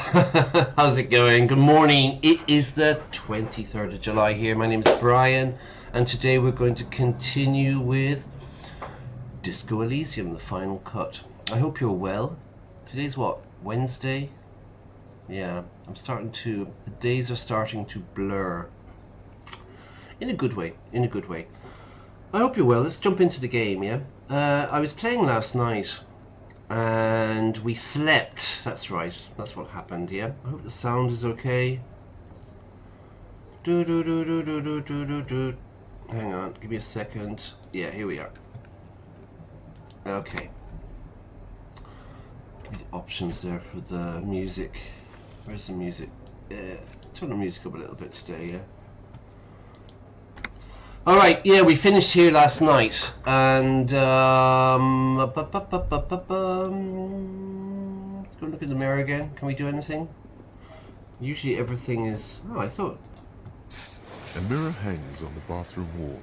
How's it going? Good morning. It is the 23rd of July here. My name is Brian, and today we're going to continue with Disco Elysium, the final cut. I hope you're well. Today's what? Wednesday? Yeah, the days are starting to blur. In a good way, in a good way. I hope you're well. Let's jump into the game, yeah? I was playing last night and we slept. That's right, that's what happened, yeah? I hope the sound is okay. Hang on, give me a second. Yeah, here we are. Okay. Give me the options there for the music. Where's the music? Turn the music up a little bit today, yeah? Alright, yeah, we finished here last night, and let's go look in the mirror again. Can we do anything? Usually everything is... Oh, I thought... A mirror hangs on the bathroom wall.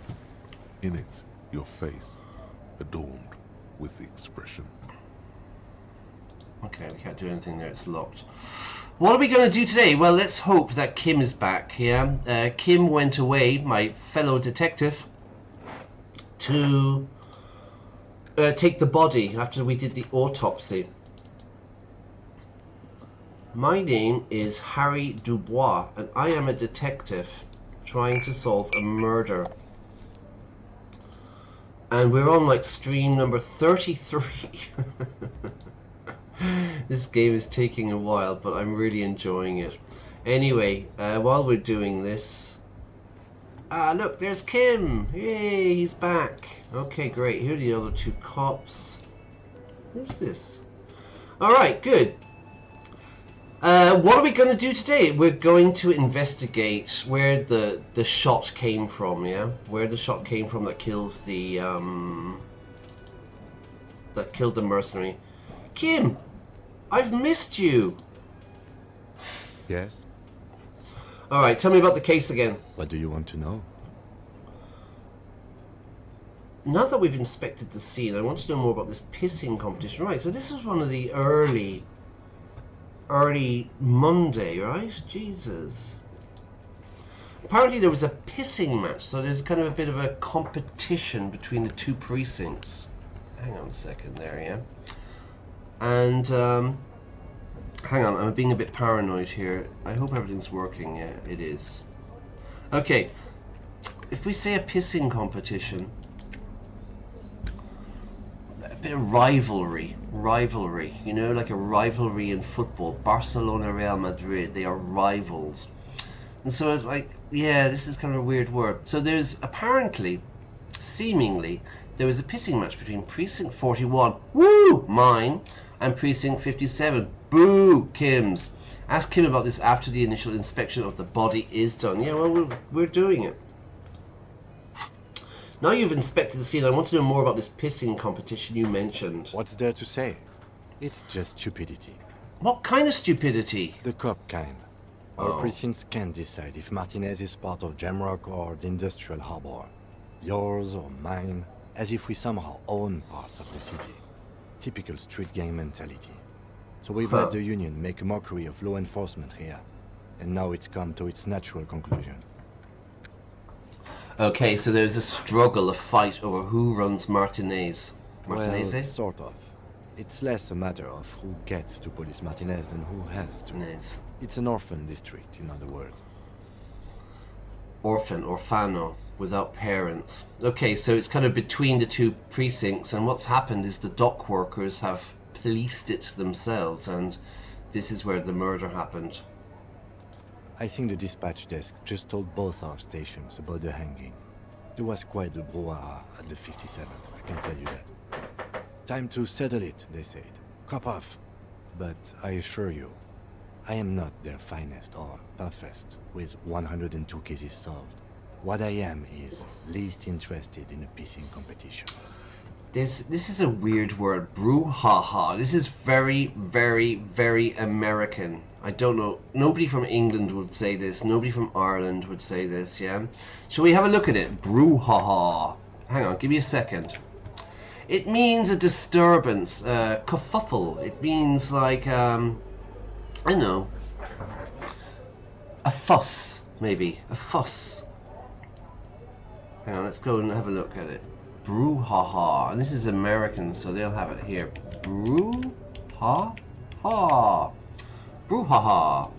In it, your face, adorned with the expression. Okay, we can't do anything there, it's locked. What are we going to do today? Well, let's hope that Kim is back, yeah? Kim went away, my fellow detective, to take the body after we did the autopsy. My name is Harry Dubois, and I am a detective trying to solve a murder. And we're on, like, stream number 33. This game is taking a while, but I'm really enjoying it. Anyway, while we're doing this... Ah, look, there's Kim! Yay, he's back! Okay, great. Here are the other two cops. Who's this? Alright, good. What are we going to do today? We're going to investigate where the shot came from, yeah? Where the shot came from that killed the mercenary. Kim! I've missed you! Yes? Alright, tell me about the case again. What do you want to know? Now that we've inspected the scene, I want to know more about this pissing competition. Right, so this was one of the early Monday, right? Jesus. Apparently there was a pissing match, so there's kind of a bit of a competition between the two precincts. Hang on a second there, yeah? And, hang on, I'm being a bit paranoid here. I hope everything's working. Yeah, it is. Okay, if we say a pissing competition, a bit of rivalry, you know, like a rivalry in football. Barcelona, Real Madrid, they are rivals. And so it's like, yeah, this is kind of a weird word. So there's apparently, seemingly, there was a pissing match between Precinct 41, woo, mine, and Precinct 57, boo, Kim's. Ask Kim about this after the initial inspection of the body is done. Yeah, well, we're doing it. Now you've inspected the scene, I want to know more about this pissing competition you mentioned. What's there to say? It's just stupidity. What kind of stupidity? The cop kind. Our precincts can't decide if Martinez is part of Jamrock or the Industrial Harbor. Yours or mine, as if we somehow own parts of the city. Typical street gang mentality. So we've let the union make a mockery of law enforcement here. And now it's come to its natural conclusion. Okay, so there's a struggle, a fight over who runs Martinez. Martinez? Well, sort of. It's less a matter of who gets to police Martinez than who has to. Martinez. It's an orphan district, in other words. Orphan, orfano, without parents. Okay, so it's kind of between the two precincts, and what's happened is the dock workers have policed it themselves, and this is where the murder happened. I think the dispatch desk just told both our stations about the hanging. There was quite the brouhaha at the 57th, I can tell you that. Time to settle it, they said. Cop off. But I assure you, I am not their finest or toughest with 102 cases solved. What I am is least interested in a pissing competition. This is a weird word, brouhaha. This is very, very, very American. I don't know. Nobody from England would say this. Nobody from Ireland would say this, yeah? Shall we have a look at it? Brouhaha. Hang on, give me a second. It means a disturbance, kerfuffle. It means like, I don't know, A fuss, maybe. A fuss. Hang on, let's go and have a look at it. Brouhaha. And this is American, so they'll have it here. Brouhaha. Brouhaha.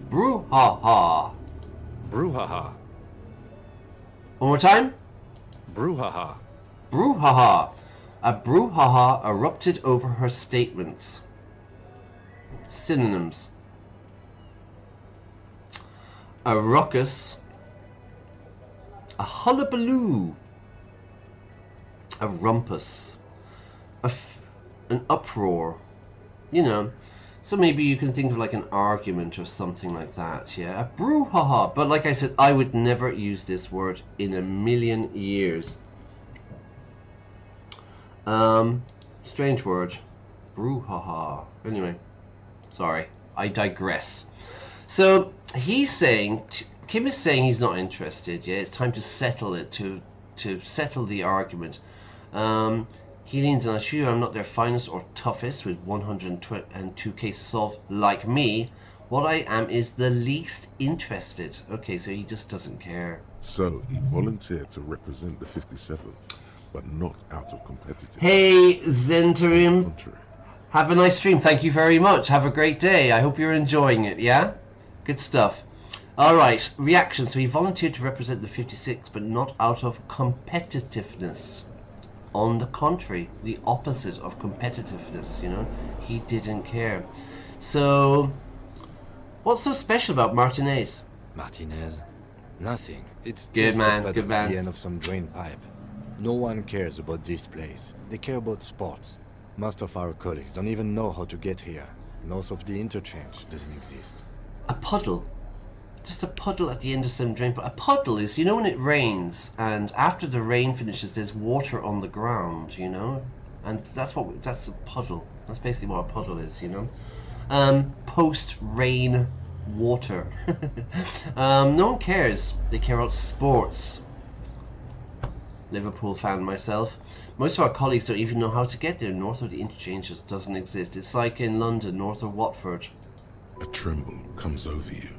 Brouhaha. Brouhaha. One more time. Brouhaha. Brouhaha. A brouhaha erupted over her statements. Synonyms. A ruckus. A hullabaloo. A rumpus. An uproar. You know. So maybe you can think of like an argument or something like that, yeah? A brouhaha. But like I said, I would never use this word in a million years. Strange word. Brouhaha. Anyway, sorry, I digress. So he's saying, Kim is saying he's not interested, yeah? It's time to settle it, to settle the argument. He leans on, I assure you I'm not their finest or toughest with 102 cases solved like me. What I am is the least interested. Okay, so he just doesn't care. So he volunteered to represent the 57th, but not out of competitive. Hey, Zentarim. Contrary. Have a nice stream. Thank you very much. Have a great day. I hope you're enjoying it, yeah? Good stuff. Alright, reaction. So he volunteered to represent the 56, but not out of competitiveness. On the contrary, the opposite of competitiveness, you know? He didn't care. So, what's so special about Martinez? Martinez? Nothing. It's Good just man, a good puddle at man. the end of some drain pipe. No one cares about this place. They care about sports. Most of our colleagues don't even know how to get here. North of the interchange doesn't exist. A puddle. Just a puddle at the end of some drain. A puddle is, you know, when it rains and after the rain finishes there's water on the ground, you know? And that's a puddle. That's basically what a puddle is, you know? Post-rain water. No one cares. They care about sports. Liverpool fan myself. Most of our colleagues don't even know how to get there. North of the interchange just doesn't exist. It's like in London, north of Watford. A tremble comes over you.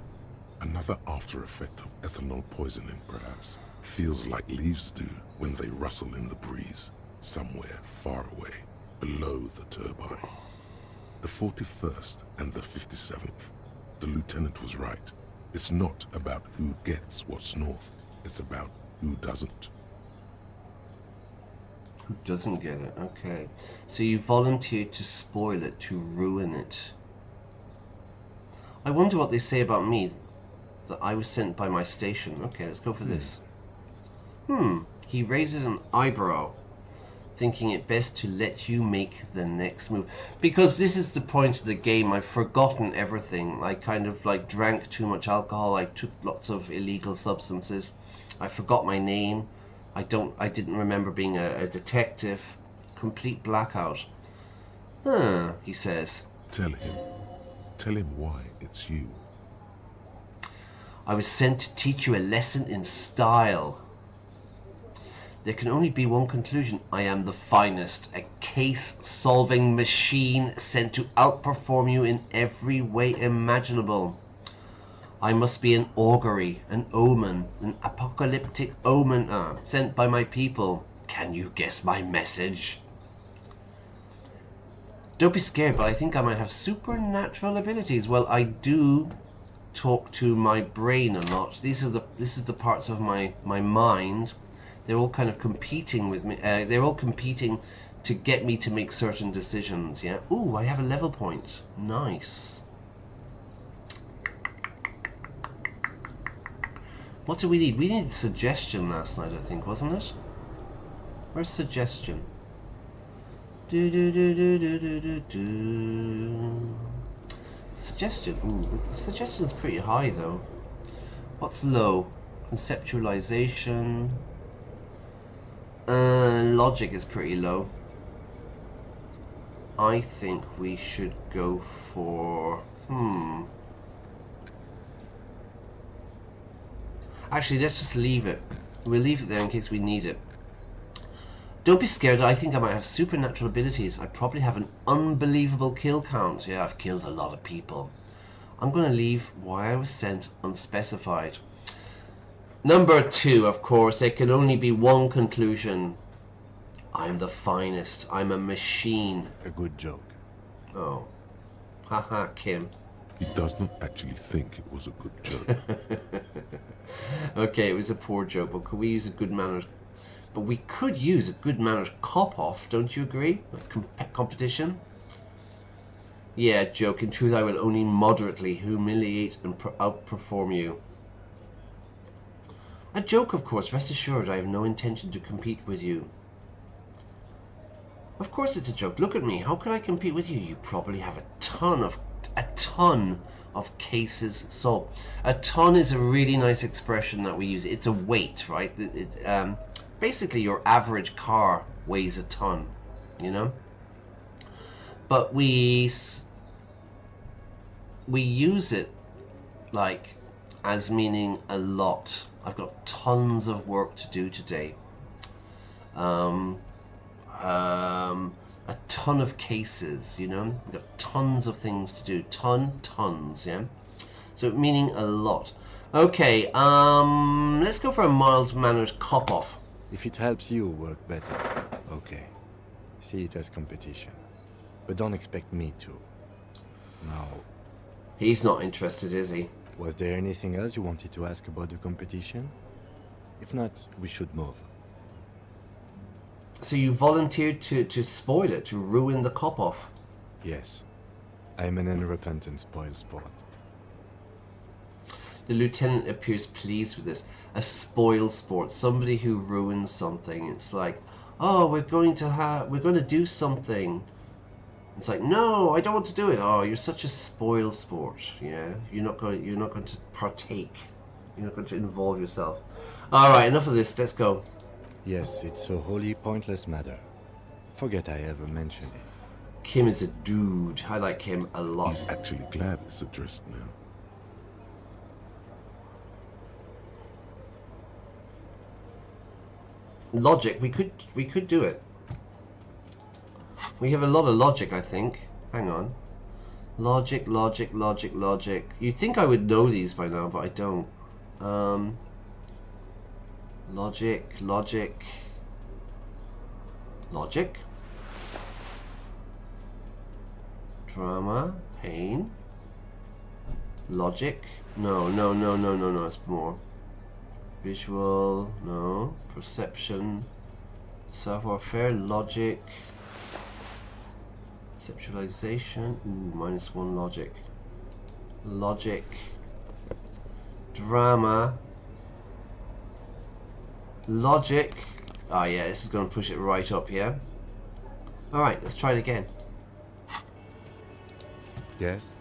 Another after effect of ethanol poisoning, perhaps. Feels like leaves do when they rustle in the breeze, somewhere far away, below the turbine. The 41st and the 57th. The lieutenant was right. It's not about who gets what's north. It's about who doesn't. Who doesn't get it? Okay. So you volunteered to spoil it, to ruin it. I wonder what they say about me. That I was sent by my station. Okay, let's go for this. He raises an eyebrow, thinking it best to let you make the next move. Because this is the point of the game. I've forgotten everything. I kind of like drank too much alcohol. I took lots of illegal substances. I forgot my name. I didn't remember being a detective. Complete blackout. He says. Tell him why it's you. I was sent to teach you a lesson in style. There can only be one conclusion. I am the finest, a case-solving machine sent to outperform you in every way imaginable. I must be an augury, an omen, an apocalyptic omen sent by my people. Can you guess my message? Don't be scared, but I think I might have supernatural abilities. Well, I do talk to my brain a lot. This is the parts of my mind. They're all kind of competing with me. They're all competing to get me to make certain decisions. Yeah. Ooh, I have a level point. Nice. What do we need? We needed suggestion last night, I think, wasn't it? Where's suggestion? Do do do do do do do do. Suggestion. Ooh, suggestion's pretty high though. What's low? Conceptualization. Logic is pretty low. I think we should go for Actually, let's just leave it. We'll leave it there in case we need it. Don't be scared. I think I might have supernatural abilities. I probably have an unbelievable kill count. Yeah, I've killed a lot of people. I'm going to leave why I was sent unspecified. Number 2, of course, there can only be one conclusion. I'm the finest. I'm a machine. A good joke. Oh. Haha, Kim. He does not actually think it was a good joke. Okay, it was a poor joke, but could we use a good manners? But we could use a good manners cop-off, don't you agree? Like competition? Yeah, joke. In truth, I will only moderately humiliate and outperform you. A joke, of course. Rest assured, I have no intention to compete with you. Of course it's a joke. Look at me. How could I compete with you? You probably have a ton of cases. So, a ton is a really nice expression that we use. It's a weight, right? Basically, your average car weighs a ton, you know? But we use it like as meaning a lot. I've got tons of work to do today. A ton of cases, you know? We've got tons of things to do. Tons, yeah? So meaning a lot. Okay, let's go for a mild-mannered cop-off. If it helps you work better, okay. See it as competition. But don't expect me to. Now, He's not interested, is he? was there anything else you wanted to ask about the competition? If not, we should move. So you volunteered to spoil it, to ruin the cop-off. Yes. I'm an unrepentant spoil sport. The lieutenant appears pleased with this. A spoil sport, somebody who ruins something. It's like, oh, we're going to do something. It's like, no, I don't want to do it. Oh, you're such a spoil sport. Yeah, you're not going to partake. You're not going to involve yourself. All right, enough of this. Let's go. Yes, it's a wholly pointless matter. Forget I ever mentioned it. Kim is a dude. I like him a lot. He's actually glad it's addressed now. Logic. We could do it. We have a lot of logic, I think. Hang on. Logic. You'd think I would know these by now, but I don't. Logic. Drama. Pain. Logic. No, it's more. Visual. No. Perception. Savoir-faire. Logic. Conceptualization. Ooh, -1 logic. Logic. Drama. Logic. Oh yeah, this is going to push it right up, yeah? Alright, let's try it again. Yes?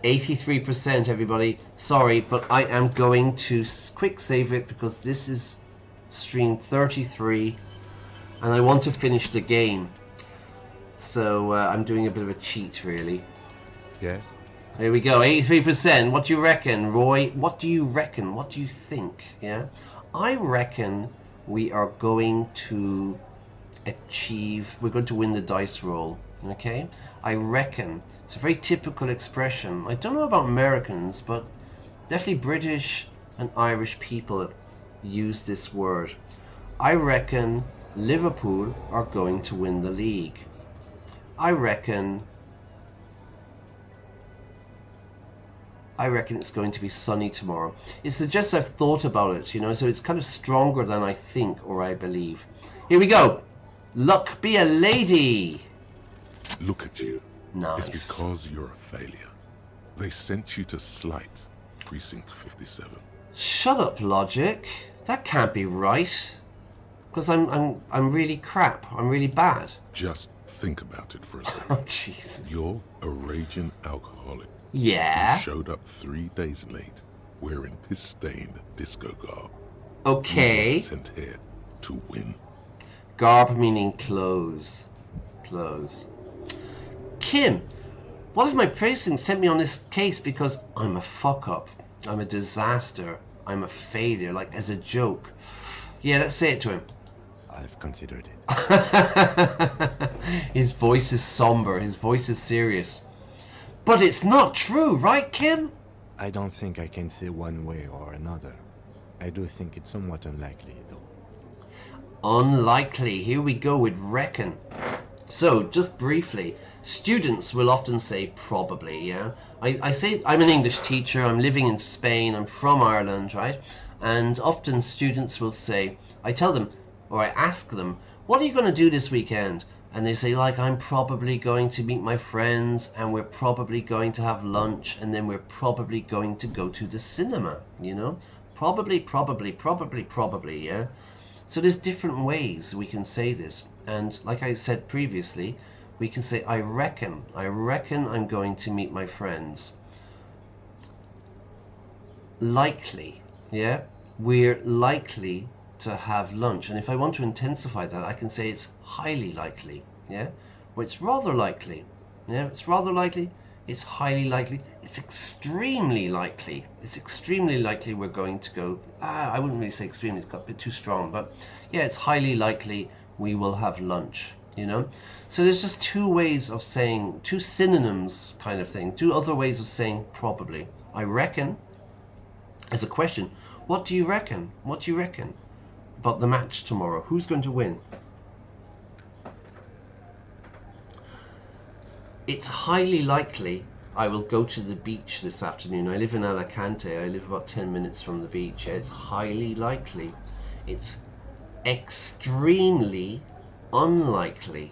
83%, everybody. Sorry, but I am going to quick save it because this is stream 33 and I want to finish the game. So I'm doing a bit of a cheat, really. Yes? Here we go, 83%. What do you reckon, Roy? What do you reckon? What do you think? Yeah, I reckon we are going to achieve. We're going to win the dice roll. Okay, I reckon it's a very typical expression. I don't know about Americans, but definitely British and Irish people use this word. I reckon Liverpool are going to win the league. I reckon it's going to be sunny tomorrow. It suggests I've thought about it, you know, so it's kind of stronger than I think or I believe. Here we go. Luck be a lady. Look at you. Nice. It's because you're a failure. They sent you to Slight, Precinct 57. Shut up, Logic. That can't be right. Because I'm really crap. I'm really bad. Just think about it for a Oh, second. Jesus. You're a raging alcoholic. Yeah. You showed up 3 days late, wearing piss-stained disco garb. Okay. You were sent here to win. Garb meaning clothes. Clothes. Kim, what if my precinct sent me on this case because I'm a fuck-up? I'm a disaster. I'm a failure, like as a joke. Yeah, let's say it to him. I've considered it. His voice is somber, his voice is serious. But it's not true, right, Kim? I don't think I can say one way or another. I do think it's somewhat unlikely, though. Unlikely. Here we go with reckon. So, just briefly, students will often say probably, yeah? I say I'm an English teacher, I'm living in Spain, I'm from Ireland, right? And often students will say, I tell them, or I ask them, what are you going to do this weekend? And they say, like, I'm probably going to meet my friends, and we're probably going to have lunch, and then we're probably going to go to the cinema, you know? Probably, yeah? So there's different ways we can say this. And like I said previously, we can say, I reckon I'm going to meet my friends. Likely, yeah? We're likely to have lunch. And if I want to intensify that, I can say it's highly likely, yeah? Or it's rather likely, yeah? It's rather likely, it's highly likely, it's extremely likely. It's extremely likely we're going to go, I wouldn't really say extremely, it's got a bit too strong, but yeah, it's highly likely we will have lunch, you know? So there's just two ways of saying, two synonyms kind of thing, two other ways of saying probably. I reckon, as a question, what do you reckon? What do you reckon about the match tomorrow? Who's going to win? It's highly likely I will go to the beach this afternoon. I live in Alicante. I live about 10 minutes from the beach. It's highly likely. It's extremely unlikely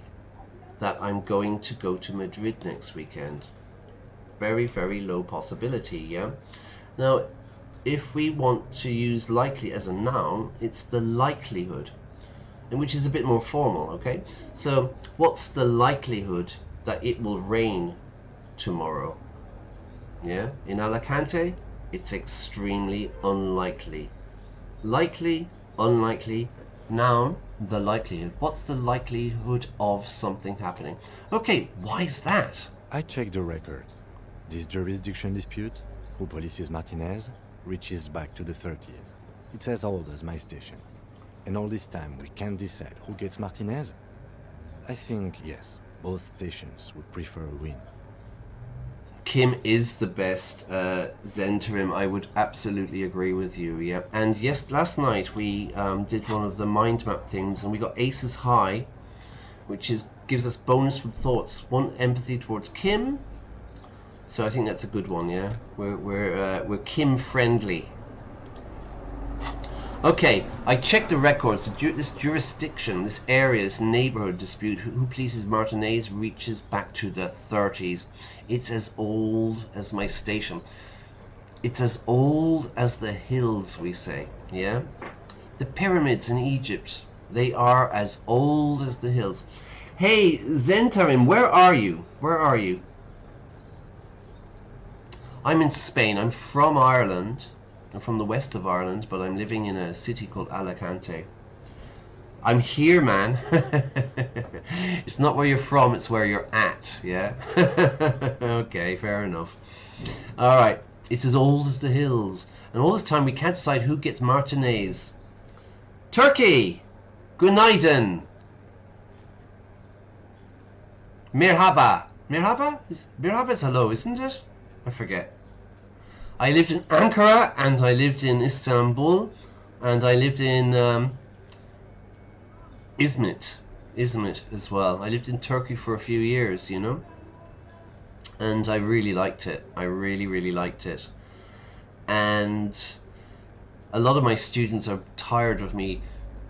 that I'm going to go to Madrid next weekend. Very, very low possibility, yeah? Now, if we want to use likely as a noun, it's the likelihood, which is a bit more formal, okay? So, what's the likelihood that it will rain tomorrow? Yeah, in Alicante, it's extremely unlikely. Likely, unlikely, noun, the likelihood. What's the likelihood of something happening? Okay, why is that? I checked the records. This jurisdiction dispute, who polices Martinez, reaches back to the 30s. It's as old as my station. And all this time we can't decide who gets Martinez? I think, yes, both stations would prefer a win. Kim is the best Zentarim. I would absolutely agree with you, yeah. And yes, last night we did one of the mind map things and we got aces high, which gives us bonus from thoughts. One, empathy towards Kim. So I think that's a good one, yeah. We're Kim friendly. Okay, I checked the records. This jurisdiction, this area, this neighborhood dispute, who pleases Martinez, reaches back to the 30s. It's as old as my station. It's as old as the hills, we say, yeah? The pyramids in Egypt, they are as old as the hills. Hey, Zentarim, where are you? Where are you? I'm in Spain. I'm from Ireland. I'm from the west of Ireland, but I'm living in a city called Alicante. I'm here, man. It's not where you're from, it's where you're at, yeah? Okay, fair enough. Alright, it's as old as the hills. And all this time we can't decide who gets Martinez. Turkey! Günaydın! Merhaba! Merhaba? Merhaba is hello, isn't it? I forget. I lived in Ankara, and I lived in Istanbul, and I lived in Izmit as well. I lived in Turkey for a few years, you know, and I really liked it. I really liked it. And a lot of my students are tired of me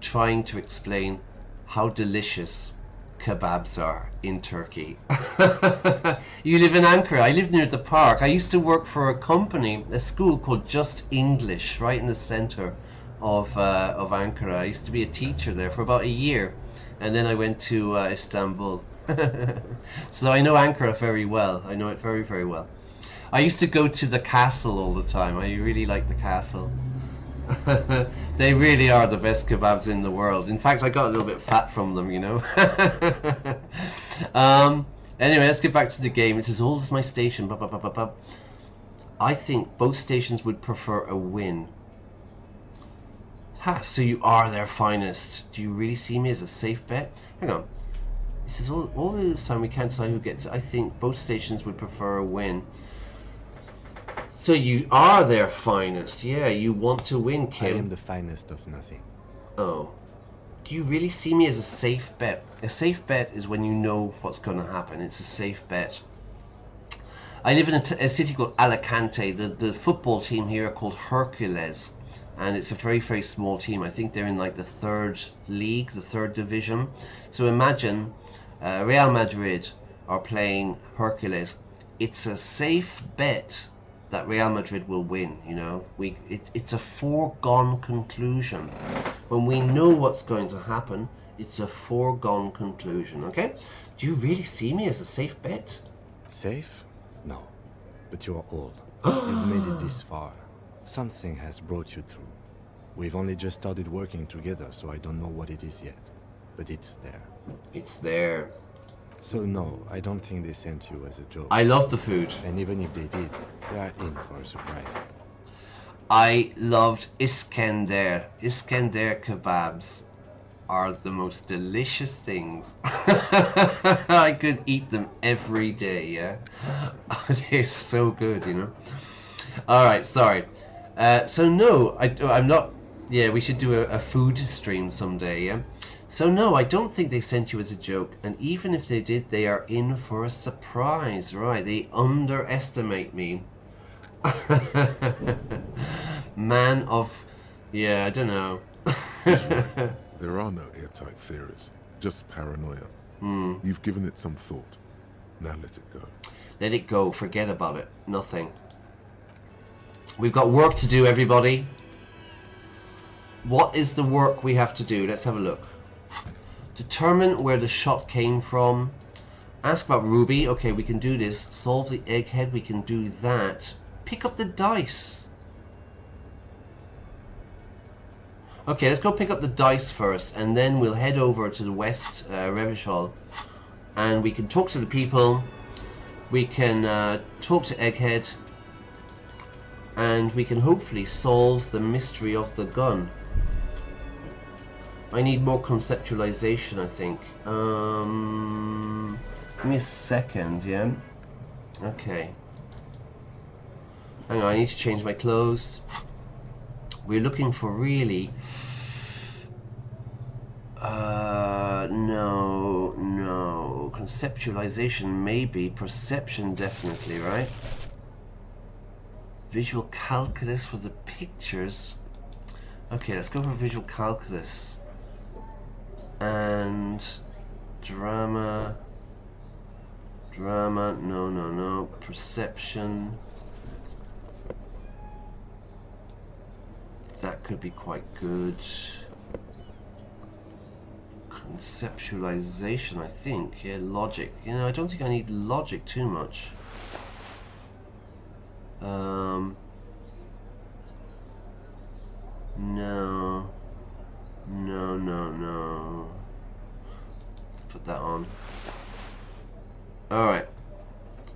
trying to explain how delicious kebabs are in Turkey. You live in Ankara. I live near the park. I used to work for a company, a school called Just English, right in the center of Ankara. I used to be a teacher there for about a year, and then I went to Istanbul. So I know Ankara very well. I know it very well. I used to go to the castle all the time. I really like the castle. They really are the best kebabs in the world. In fact, I got a little bit fat from them, you know. Anyway, let's get back to the game. It's as old as my station. I think both stations would prefer a win. Ha, so you are their finest. Do you really see me as a safe bet? Hang on. This is all this time we can't decide who gets it. I think both stations would prefer a win. So you are their finest. Yeah, you want to win, Kim. I am the finest of nothing. Oh. Do you really see me as a safe bet? A safe bet is when you know what's going to happen. It's a safe bet. I live in a city called Alicante. The football team here are called Hercules. And it's a very, very small team. I think they're in like the third league, the third division. So imagine Real Madrid are playing Hercules. It's a safe bet that Real Madrid will win, you know. It's a foregone conclusion. When we know what's going to happen, it's a foregone conclusion, okay? Do you really see me as a safe bet? Safe? No. But you are old. You've made it this far. Something has brought you through. We've only just started working together, so I don't know what it is yet. But it's there. It's there. So no, I don't think they sent you as a joke. I love the food. And even if they did, they are in for a surprise. I loved Iskender. Iskender kebabs are the most delicious things. I could eat them every day, yeah? They're so good, you know? Alright, sorry. So no, I'm not... Yeah, we should do a food stream someday, yeah? So no, I don't think they sent you as a joke. And even if they did, they are in for a surprise, right? They underestimate me. Man of... Yeah, I don't know. There are no airtight theories, just paranoia. Hmm. You've given it some thought. Now let it go. Let it go. Forget about it. Nothing. We've got work to do, everybody. What is the work we have to do? Let's have a look. Determine where the shot came from. Ask about Ruby. Okay, we can do this. Solve the egghead. We can do that. Pick up the dice. Okay, let's go pick up the dice first, and then we'll head over to the west, Revachol, and we can talk to the people. We can talk to Egghead, and we can hopefully solve the mystery of the gun. I need more conceptualization, I think. Give me a second, yeah? Okay. Hang on, I need to change my clothes. We're looking for really... no. Conceptualization maybe. Perception definitely, right? Visual calculus for the pictures. Okay, let's go for visual calculus. And... Drama, no. Perception. That could be quite good. Conceptualization, I think. Yeah, logic. You know, I don't think I need logic too much. No. Let's put that on. Alright.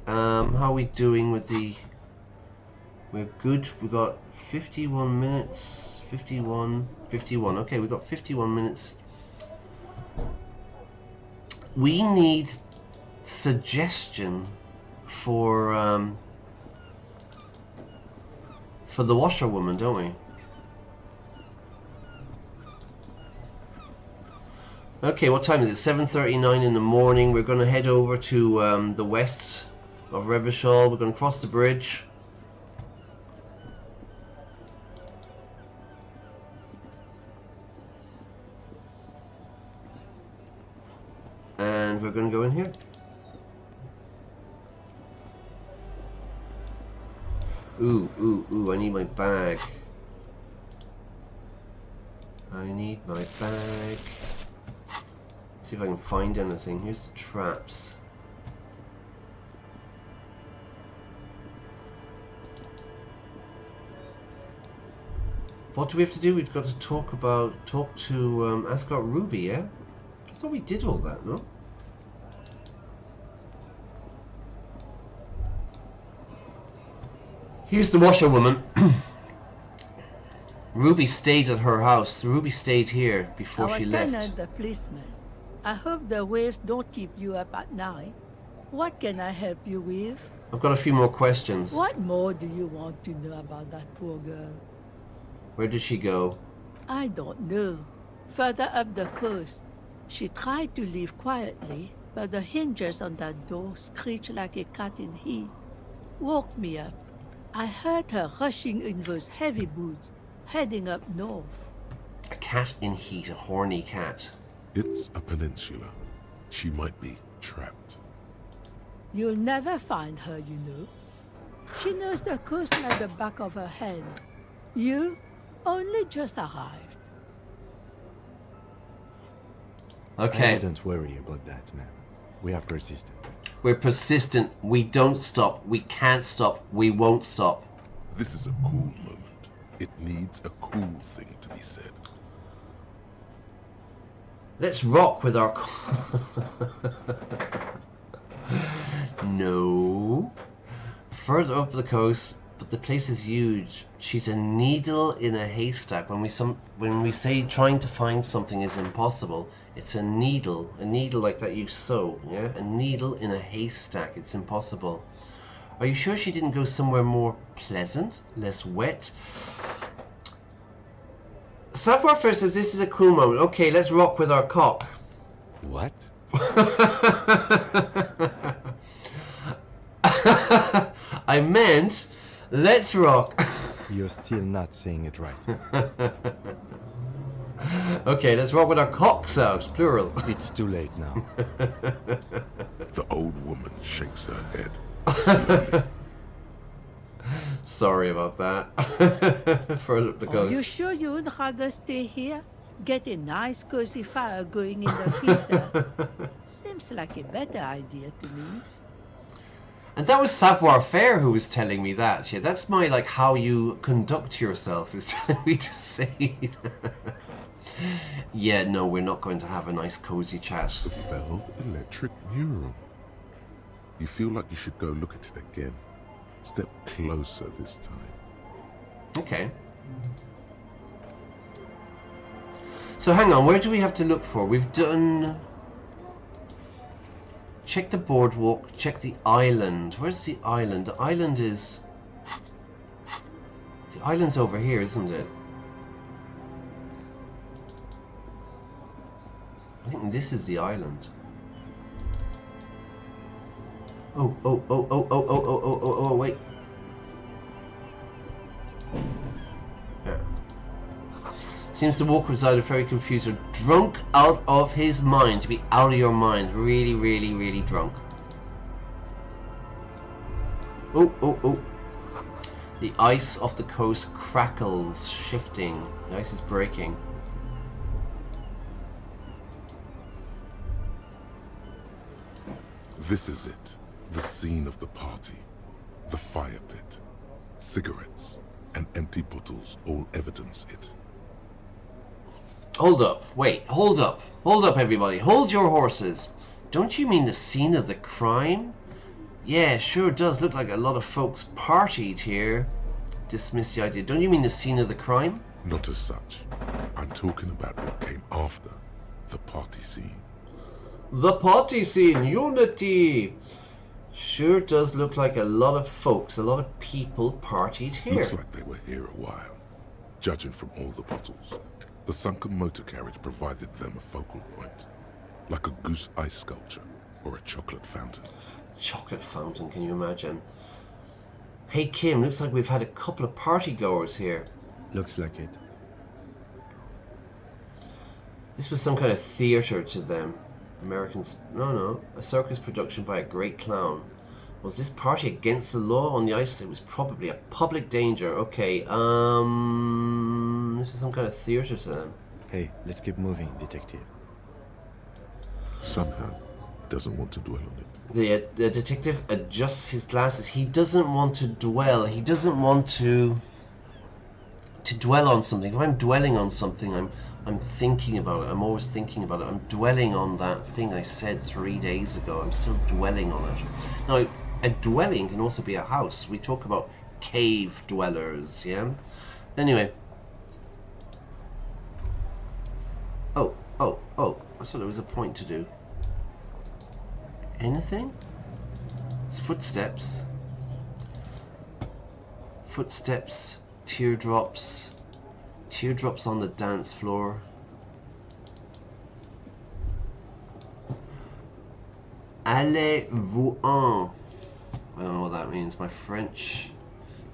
How are we doing with the... We're good. We got 51 minutes. 51. Okay, we got 51 minutes. We need suggestion for the washerwoman, don't we? Okay, what time is it? 7:39 in the morning. We're going to head over to the west of Revachol. We're going to cross the bridge. And we're going to go in here. Ooh, I need my bag. See if I can find anything. Here's the traps. What do we have to do? We've got to talk to ask about Ruby, yeah? I thought we did all that, no? Here's the washerwoman. Ruby stayed at her house. Ruby stayed here before Our she left. tenant, the policeman. I hope the waves don't keep you up at night. What can I help you with? I've got a few more questions. What more do you want to know about that poor girl? Where did she go? I don't know. Further up the coast. She tried to leave quietly, but the hinges on that door screeched like a cat in heat. Woke me up. I heard her rushing in those heavy boots, heading up north. A cat in heat, a horny cat. It's a peninsula. She might be trapped. You'll never find her, you know. She knows the coast like the back of her hand. You only just arrived. I Okay, wouldn't worry about that, man. We are persistent. we're persistent. We don't stop. We can't stop. We won't stop. This is a cool moment. It needs a cool thing to be said. Let's rock with our... No. Further up the coast, but the place is huge. She's a needle in a haystack. When we say trying to find something is impossible, it's a needle like that you sew, yeah? A needle in a haystack. It's impossible. Are you sure she didn't go somewhere more pleasant, less wet? Savoir-faire says this is a cool moment. Okay, let's rock with our cock. What? I meant, let's rock. You're still not saying it right. Okay, let's rock with our cocks out, plural. It's too late now. The old woman shakes her head. Slowly. Sorry about that. Further up the Are you coast. sure you would rather stay here? Get a nice cozy fire going in the heater. Seems like a better idea to me. And that was Savoir-faire who was telling me that. Yeah, that's my, like, how you conduct yourself is telling me to say that. Yeah, no, we're not going to have a nice cozy chat. The felled electric mural. You feel like you should go look at it again. Step closer this time. Okay. So hang on, where do we have to look for? We've done... Check the boardwalk, check the island. Where's the island? The island is... The island's over here, isn't it? I think this is the island. Oh, wait. Yeah. Seems the walker was either very confused or drunk out of his mind. To be out of your mind. Really, really, really drunk. Oh. The ice off the coast crackles, shifting. The ice is breaking. This is it. The scene of the party. The fire pit. Cigarettes and empty bottles all evidence it. Hold up, wait, hold up everybody, hold your horses. Don't you mean the scene of the crime? Yeah, sure does look like a lot of folks partied here. Dismiss the idea. Don't you mean the scene of the crime? Not as such. I'm talking about what came after the party scene. The party scene, unity! Sure does look like a lot of folks, a lot of people partied here. Looks like they were here a while, judging from all the bottles. The sunken motor carriage provided them a focal point, like a goose ice sculpture or a chocolate fountain. Chocolate fountain, can you imagine? Hey Kim, looks like we've had a couple of party goers here. Looks like it. This was some kind of theater to them. Americans... No. A circus production by a great clown. Was this party against the law on the ice? It was probably a public danger. Okay, this is some kind of theater to them. Hey, let's keep moving, detective. Somehow, he doesn't want to dwell on it. The detective adjusts his glasses. He doesn't want to dwell. He doesn't want to dwell on something. If I'm dwelling on something, I'm thinking about it. I'm always thinking about it. I'm dwelling on that thing I said 3 days ago. I'm still dwelling on it. Now, a dwelling can also be a house. We talk about cave dwellers, yeah? Anyway, I thought there was a point to do. Anything? It's footsteps. Footsteps, teardrops, teardrops on the dance floor. Allez-vous-en. I don't know what that means. My French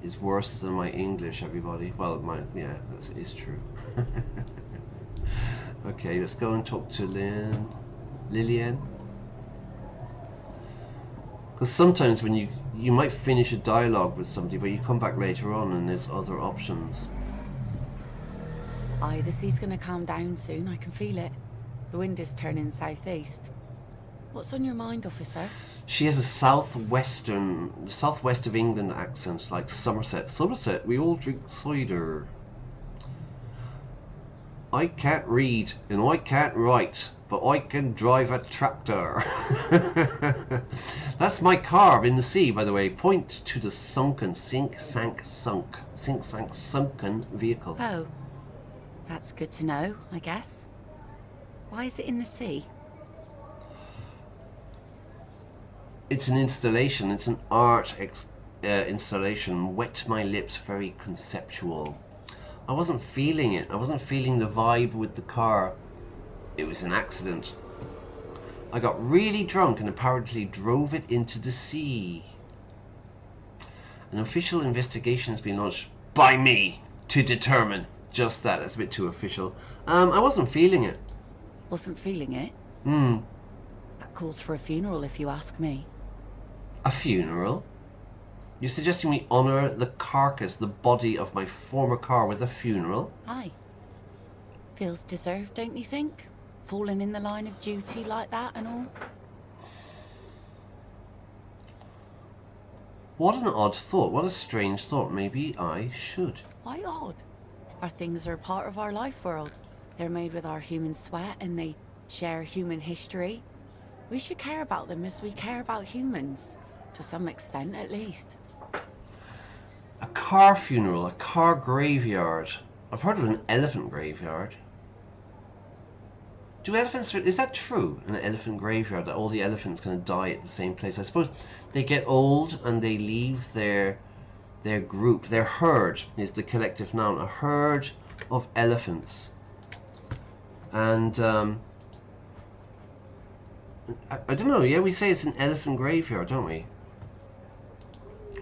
is worse than my English, everybody. Well, yeah, that is true. Okay, let's go and talk to Lillian. Because sometimes when you might finish a dialogue with somebody, but you come back later on and there's other options. Aye, the sea's gonna calm down soon, I can feel it. The wind is turning southeast. What's on your mind, officer? She has a southwest of England accent, like Somerset. Somerset, we all drink cider. I can't read and I can't write, but I can drive a tractor. That's my car in the sea, by the way. Point to the sunken, sunken vehicle. Oh, that's good to know, I guess. Why is it in the sea? It's an installation. It's an art installation. Wet my lips, very conceptual. I wasn't feeling it. I wasn't feeling the vibe with the car. It was an accident. I got really drunk and apparently drove it into the sea. An official investigation has been launched by me to determine just that. That's a bit too official. I wasn't feeling it. Wasn't feeling it? That calls for a funeral, if you ask me. A funeral? You're suggesting we honour the carcass, the body of my former car with a funeral? Aye. Feels deserved, don't you think? Falling in the line of duty like that and all? What an odd thought. What a strange thought. Maybe I should. Why odd? Our things are part of our life world. They're made with our human sweat and they share human history. We should care about them as we care about humans. To some extent, at least. A car funeral, a car graveyard. I've heard of an elephant graveyard. Do elephants, is that true? An elephant graveyard, that all the elephants kind of die at the same place? I suppose they get old and they leave their group. Their herd is the collective noun. A herd of elephants. And I don't know, yeah, we say it's an elephant graveyard, don't we?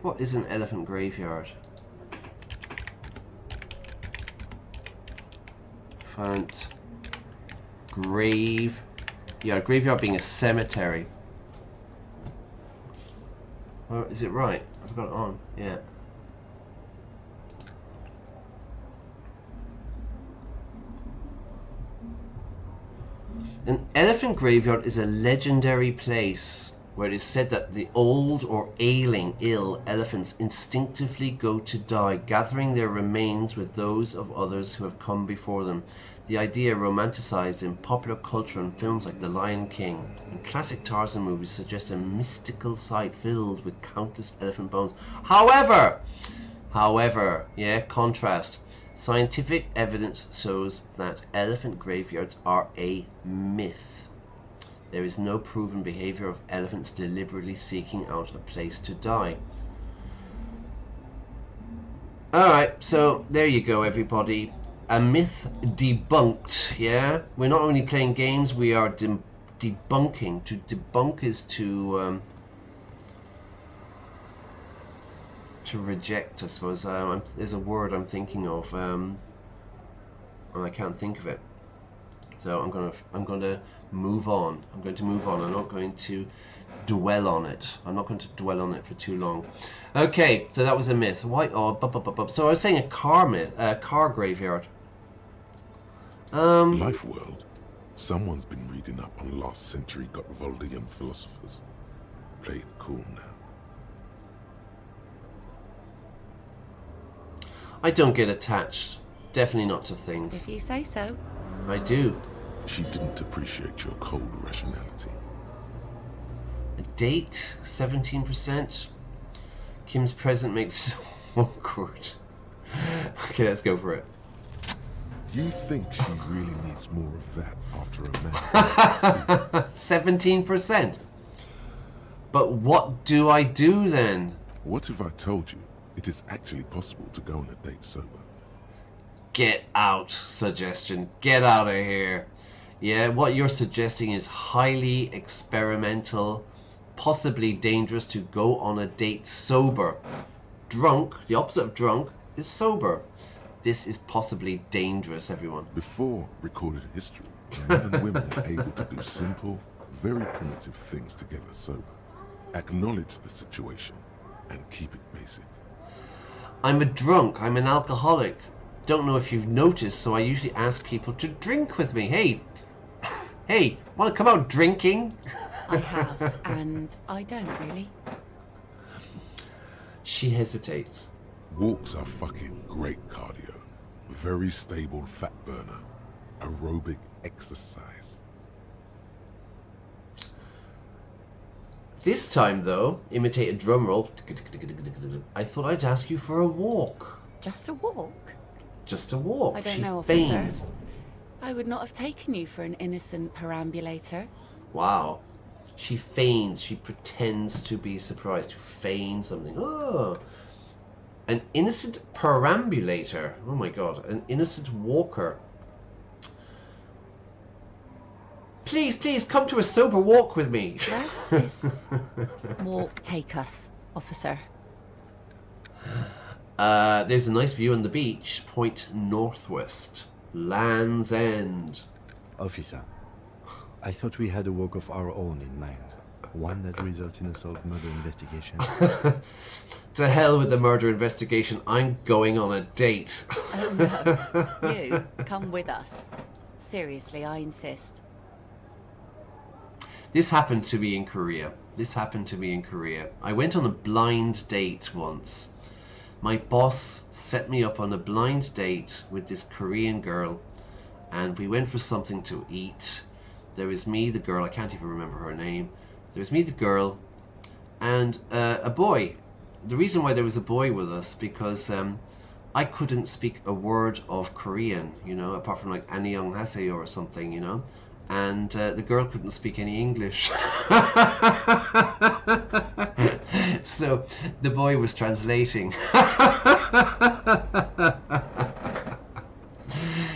What is an elephant graveyard? Found grave. Yeah, graveyard being a cemetery. Oh, is it right? I've got it on. Yeah. An elephant graveyard is a legendary place where it is said that the old or ill elephants instinctively go to die, gathering their remains with those of others who have come before them. The idea romanticized in popular culture and films like The Lion King and classic Tarzan movies suggests a mystical site filled with countless elephant bones. However, yeah, contrast. Scientific evidence shows that elephant graveyards are a myth. There is no proven behavior of elephants deliberately seeking out a place to die. Alright, so there you go, everybody. A myth debunked, yeah? We're not only playing games, we are debunking. To debunk is to reject, I suppose. There's a word I'm thinking of, and I can't think of it. So I'm gonna move on. I'm going to move on. I'm not going to dwell on it. I'm not going to dwell on it for too long. Okay, so that was a myth. Why? Oh, so I was saying a car myth, a car graveyard. Life world. Someone's been reading up on last century Gottwaldian philosophers. Play it cool now. I don't get attached. Definitely not to things. If you say so. I do. She didn't appreciate your cold rationality. A date, 17%. Kim's present makes it awkward. Okay, let's go for it. You think she really needs more of that after a man? 17%. But what do I do then? What if I told you it is actually possible to go on a date sober? Get out suggestion. Get out of here. Yeah, what you're suggesting is highly experimental, possibly dangerous to go on a date sober. Drunk, the opposite of drunk, is sober. This is possibly dangerous, everyone. Before recorded history, men and women were able to do simple, very primitive things together sober. Acknowledge the situation and keep it basic. I'm a drunk. I'm an alcoholic. Don't know if you've noticed, so I usually ask people to drink with me. Hey, want to come out drinking? I have, and I don't really. She hesitates. Walks are fucking great cardio. Very stable fat burner. Aerobic exercise. This time, though, imitate a drum roll. I thought I'd ask you for a walk. Just a walk? Just a walk. I don't She know, officer. feigns. I would not have taken you for an innocent perambulator. Wow. She feigns. She pretends to be surprised. To feign something. Oh. An innocent perambulator. Oh my god. An innocent walker. Please, come to a sober walk with me. Where this walk take us, officer? There's a nice view on the beach. Point northwest. Land's End. Officer, I thought we had a walk of our own in mind. One that results in a solved murder investigation. To hell with the murder investigation. I'm going on a date. Oh no, you come with us. Seriously, I insist. This happened to me in Korea. I went on a blind date once. My boss set me up on a blind date with this Korean girl, and we went for something to eat. There was me, the girl, I can't even remember her name. There was me, the girl, and a boy. The reason why there was a boy with us, because I couldn't speak a word of Korean, you know, apart from like 안녕하세요 or something, you know. And the girl couldn't speak any English. So the boy was translating.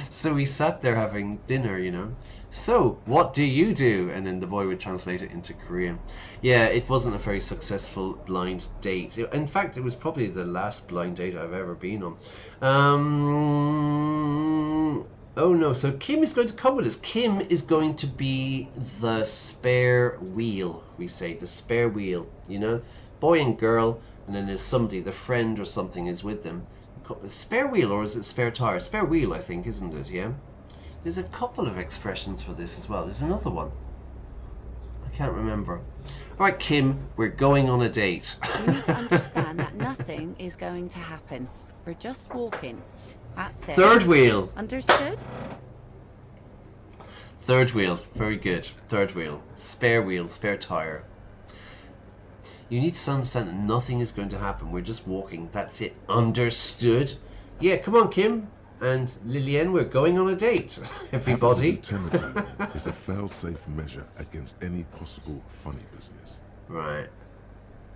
So we sat there having dinner, you know. So, what do you do? And then the boy would translate it into Korean. Yeah, it wasn't a very successful blind date. In fact, it was probably the last blind date I've ever been on. Oh no, so Kim is going to come with us. Kim is going to be the spare wheel, we say, the spare wheel, you know? Boy and girl, and then there's somebody, the friend or something is with them. Spare wheel, or is it spare tire? Spare wheel, I think, isn't it, yeah? There's a couple of expressions for this as well. There's another one. I can't remember. All right, Kim, we're going on a date. You need to understand that nothing is going to happen. We're just walking. That's it. Third wheel. Understood? Third wheel. Very good. Third wheel. Spare tire. You need to understand that nothing is going to happen. We're just walking. That's it. Understood? Yeah, come on, Kim. And Lillian, we're going on a date. Everybody. Having an alternative is a fail-safe measure against any possible funny business. Right.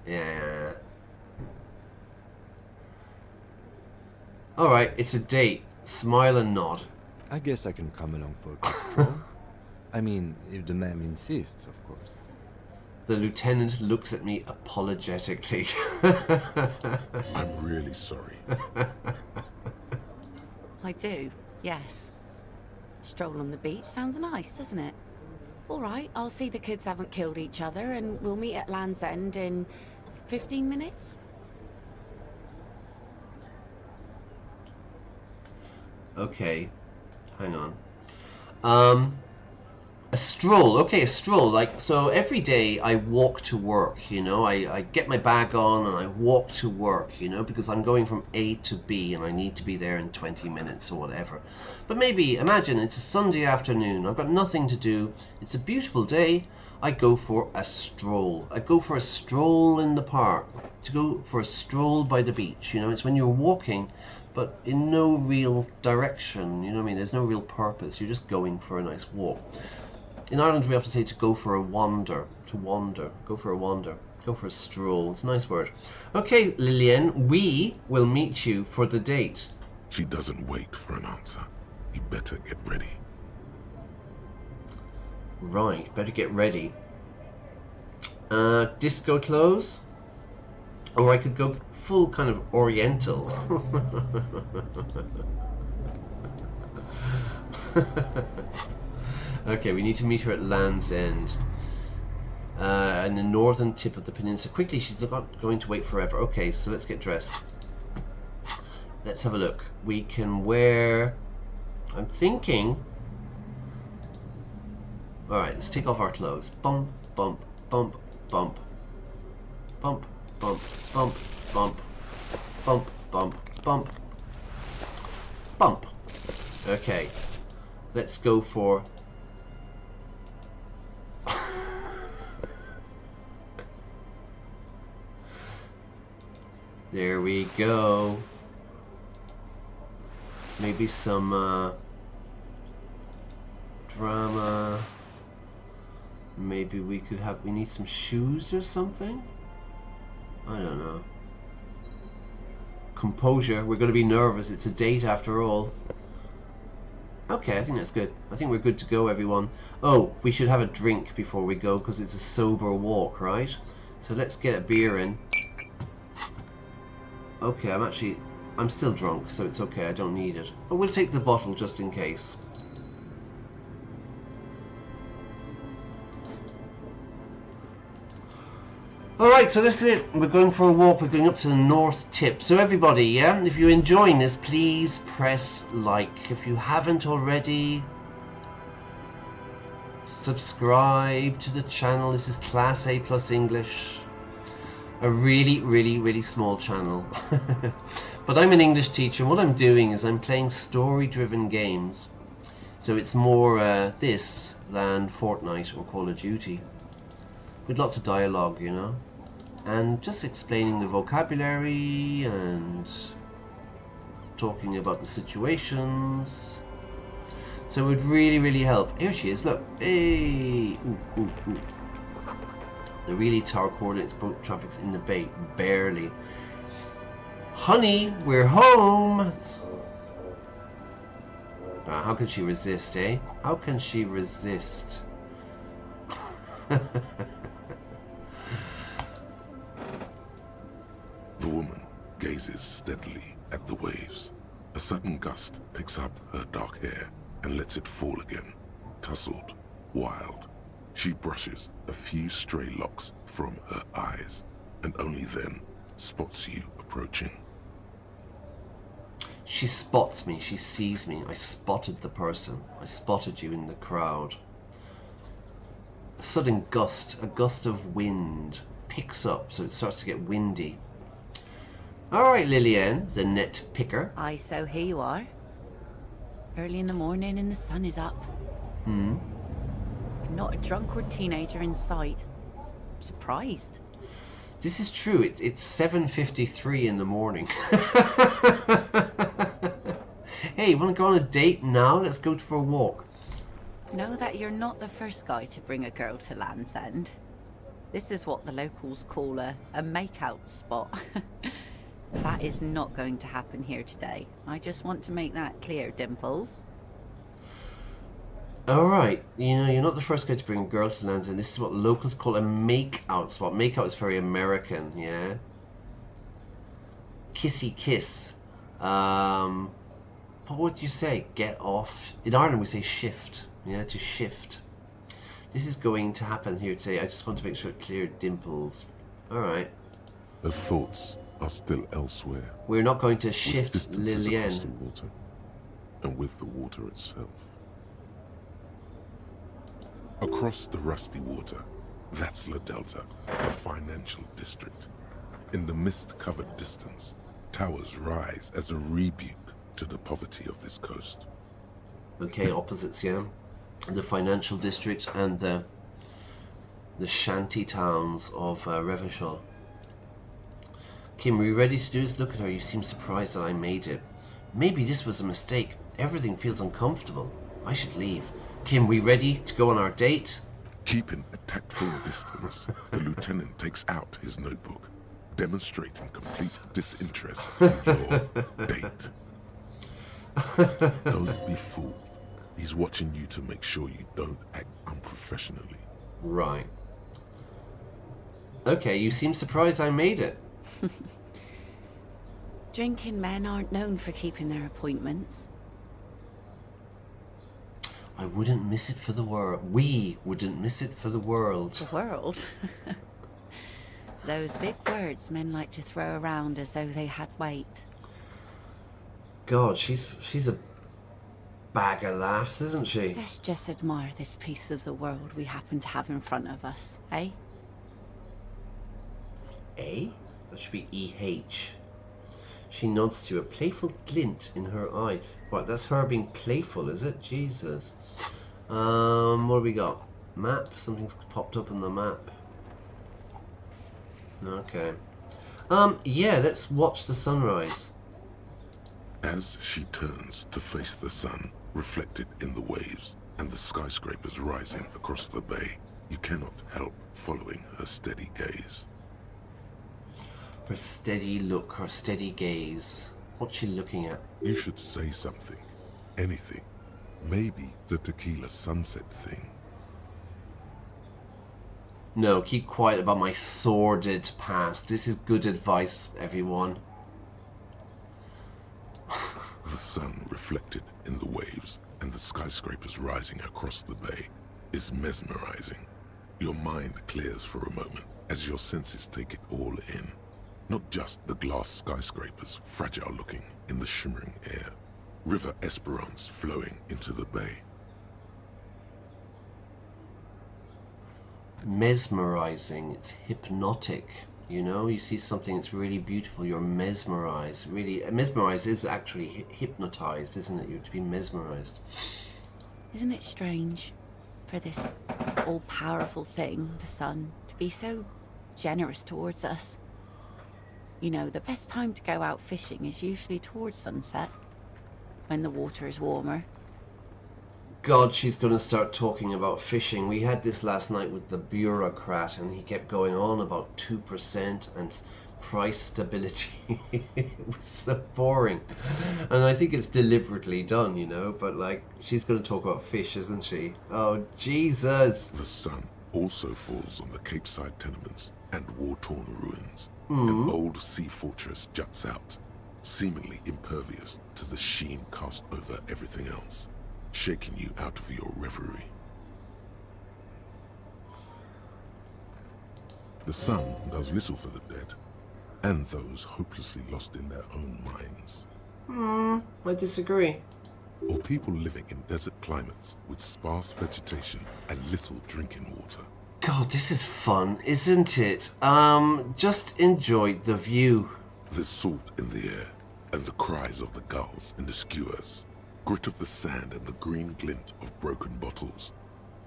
Yeah. Alright, it's a date. Smile and nod. I guess I can come along for a quick stroll. I mean, if the ma'am insists, of course. The lieutenant looks at me apologetically. I'm really sorry. I do, yes. Stroll on the beach sounds nice, doesn't it? All right, I'll see the kids haven't killed each other, and we'll meet at Land's End in 15 minutes. Okay, hang on. A stroll. Okay, a stroll. Like, so every day I walk to work, you know. I get my bag on and I walk to work, you know, because I'm going from A to B and I need to be there in 20 minutes or whatever. But maybe, imagine it's a Sunday afternoon. I've got nothing to do. It's a beautiful day. I go for a stroll. I go for a stroll in the park. To go for a stroll by the beach, you know. It's when you're walking, but in no real direction. You know what I mean? There's no real purpose. You're just going for a nice walk. In Ireland, we have to say to go for a wander. To wander. Go for a wander. Go for a stroll. It's a nice word. Okay, Lillian, we will meet you for the date. She doesn't wait for an answer. You better get ready. Right, better get ready. Disco clothes? Or I could go full kind of oriental. Okay, we need to meet her at Land's End. And the northern tip of the peninsula. Quickly, she's not going to wait forever. Okay, so let's get dressed. Let's have a look. We can wear... I'm thinking... Alright, let's take off our clothes. Bump, bump, bump, bump. Bump, bump, bump, bump. Bump, bump, bump. Bump. Okay. Let's go for... There we go. Maybe some drama. Maybe we need some shoes or something? I don't know. Composure. We're going to be nervous. It's a date after all. Okay, I think that's good. I think we're good to go, everyone. Oh, we should have a drink before we go because it's a sober walk, right? So let's get a beer in. Okay, I'm still drunk, so it's okay, I don't need it. But we'll take the bottle just in case. Alright, so this is it. We're going for a walk. We're going up to the north tip. So everybody, yeah, if you're enjoying this, please press like. If you haven't already, subscribe to the channel. This is Class A Plus English. A really, really, really small channel. But I'm an English teacher, and what I'm doing is I'm playing story-driven games. So it's more this than Fortnite or Call of Duty. With lots of dialogue, you know. And just explaining the vocabulary and talking about the situations. So it would really, really help. Here she is, look. Hey! Ooh, ooh, ooh. The really tower coordinates boat traffic's in the bay. Barely. Honey, we're home! How can she resist, eh? How can she resist? The woman gazes steadily at the waves. A sudden gust picks up her dark hair and lets it fall again, tousled, wild. She brushes a few stray locks from her eyes, and only then spots you approaching. She spots me, she sees me. I spotted the person. I spotted you in the crowd. A sudden gust, a gust of wind, picks up, so it starts to get windy. Alright, Lillian, the net picker. Aye, so here you are. Early in the morning and the sun is up. Not a drunk or teenager in sight. I'm surprised. This is true. It's 7:53 in the morning. Hey, you want to go on a date now? Let's go for a walk. Know that you're not the first guy to bring a girl to Land's End. This is what the locals call a make-out spot. That is not going to happen here today. I just want to make that clear, Dimples. Alright, you know, you're not the first guy to bring a girl to Land's End. This is what locals call a make-out spot. Make-out is very American, yeah? Kissy kiss. What would you say? Get off? In Ireland we say shift. Yeah, to shift. This is going to happen here today. I just want to make sure it's clear, Dimples. Alright. Her thoughts are still elsewhere. We're not going to With shift distances across the Lillian. water, and with the water itself. Across the rusty water, that's La Delta, the financial district. In the mist-covered distance, towers rise as a rebuke to the poverty of this coast. Okay, opposites, yeah. The financial district and the shanty towns of Revachol. Kim, are you ready to do this? Look at her. You seem surprised that I made it. Maybe this was a mistake. Everything feels uncomfortable. I should leave. Kim, we ready to go on our date? Keeping a tactful distance, the lieutenant takes out his notebook, demonstrating complete disinterest in your date. Don't be fooled. He's watching you to make sure you don't act unprofessionally. Right. Okay, you seem surprised I made it. Drinking men aren't known for keeping their appointments. I wouldn't miss it for the world. We wouldn't miss it for the world. The world? Those big words men like to throw around as though they had weight. God, she's a bag of laughs, isn't she? Let's just admire this piece of the world we happen to have in front of us, eh? A? That should be E-H. She nods to a playful glint in her eye. What, that's her being playful, is it? Jesus. What do we got? Map? Something's popped up on the map. Okay. Yeah, let's watch the sunrise. As she turns to face the sun, reflected in the waves, and the skyscrapers rising across the bay, you cannot help following her steady gaze. Her steady look, her steady gaze. What's she looking at? You should say something. Anything. Maybe the tequila sunset thing. No, keep quiet about my sordid past. This is good advice, everyone. The sun reflected in the waves and the skyscrapers rising across the bay is mesmerizing. Your mind clears for a moment as your senses take it all in. Not just the glass skyscrapers, fragile looking in the shimmering air. River Esperance flowing into the bay. Mesmerizing, it's hypnotic. You know, you see something that's really beautiful, you're mesmerized. Really, mesmerized is actually hypnotized, isn't it? You're to be mesmerized. Isn't it strange for this all-powerful thing, the sun, to be so generous towards us? You know, the best time to go out fishing is usually towards sunset, when the water is warmer. God, she's going to start talking about fishing. We had this last night with the bureaucrat, and he kept going on about 2% and price stability. It was so boring. And I think it's deliberately done, you know, but like, she's going to talk about fish, isn't she? Oh, Jesus. The sun also falls on the Capeside tenements and war-torn ruins. Mm. An old sea fortress juts out, seemingly impervious to the sheen cast over everything else, shaking you out of your reverie. The sun does little for the dead, and those hopelessly lost in their own minds. I disagree. Or people living in desert climates with sparse vegetation and little drinking water. God, this is fun, isn't it? Just enjoy the view. There's salt in the air, and the cries of the gulls in the skewers, grit of the sand and the green glint of broken bottles.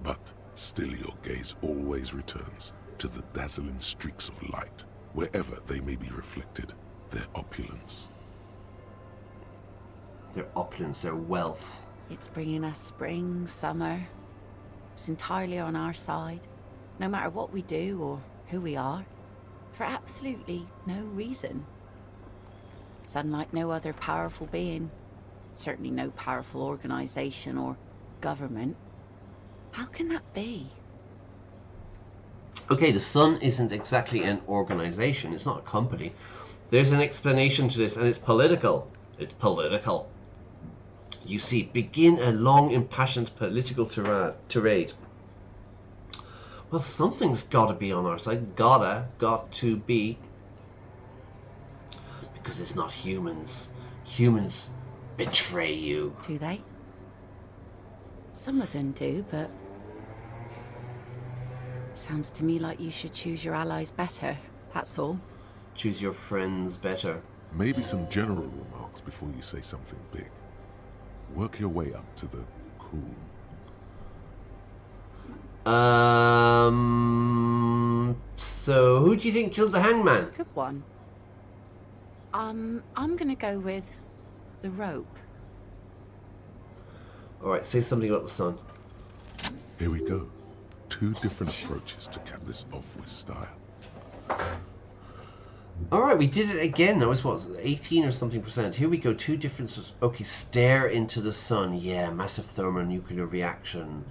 But still your gaze always returns to the dazzling streaks of light, wherever they may be reflected, their opulence. Their opulence, their wealth. It's bringing us spring, summer. It's entirely on our side, no matter what we do or who we are, for absolutely no reason. It's unlike no other powerful being, certainly no powerful organization or government. How can that be? Okay, the sun isn't exactly an organization. It's not a company. There's an explanation to this, and it's political. It's political. You see, begin a long, impassioned political tirade. Well, something's got to be on our side. Got to be. Because it's not humans. Humans betray you. Do they? Some of them do, but... sounds to me like you should choose your allies better, that's all. Choose your friends better. Maybe some general remarks before you say something big. Work your way up to the cool. So who do you think killed the hangman? Good one. I'm gonna go with The rope. Alright, say something about the sun. Here we go. 2 different approaches to cap this off with style. Alright, we did it again. That was what, 18 or something percent. Here we go, 2 different... Okay, stare into the sun. Yeah, massive thermonuclear reaction.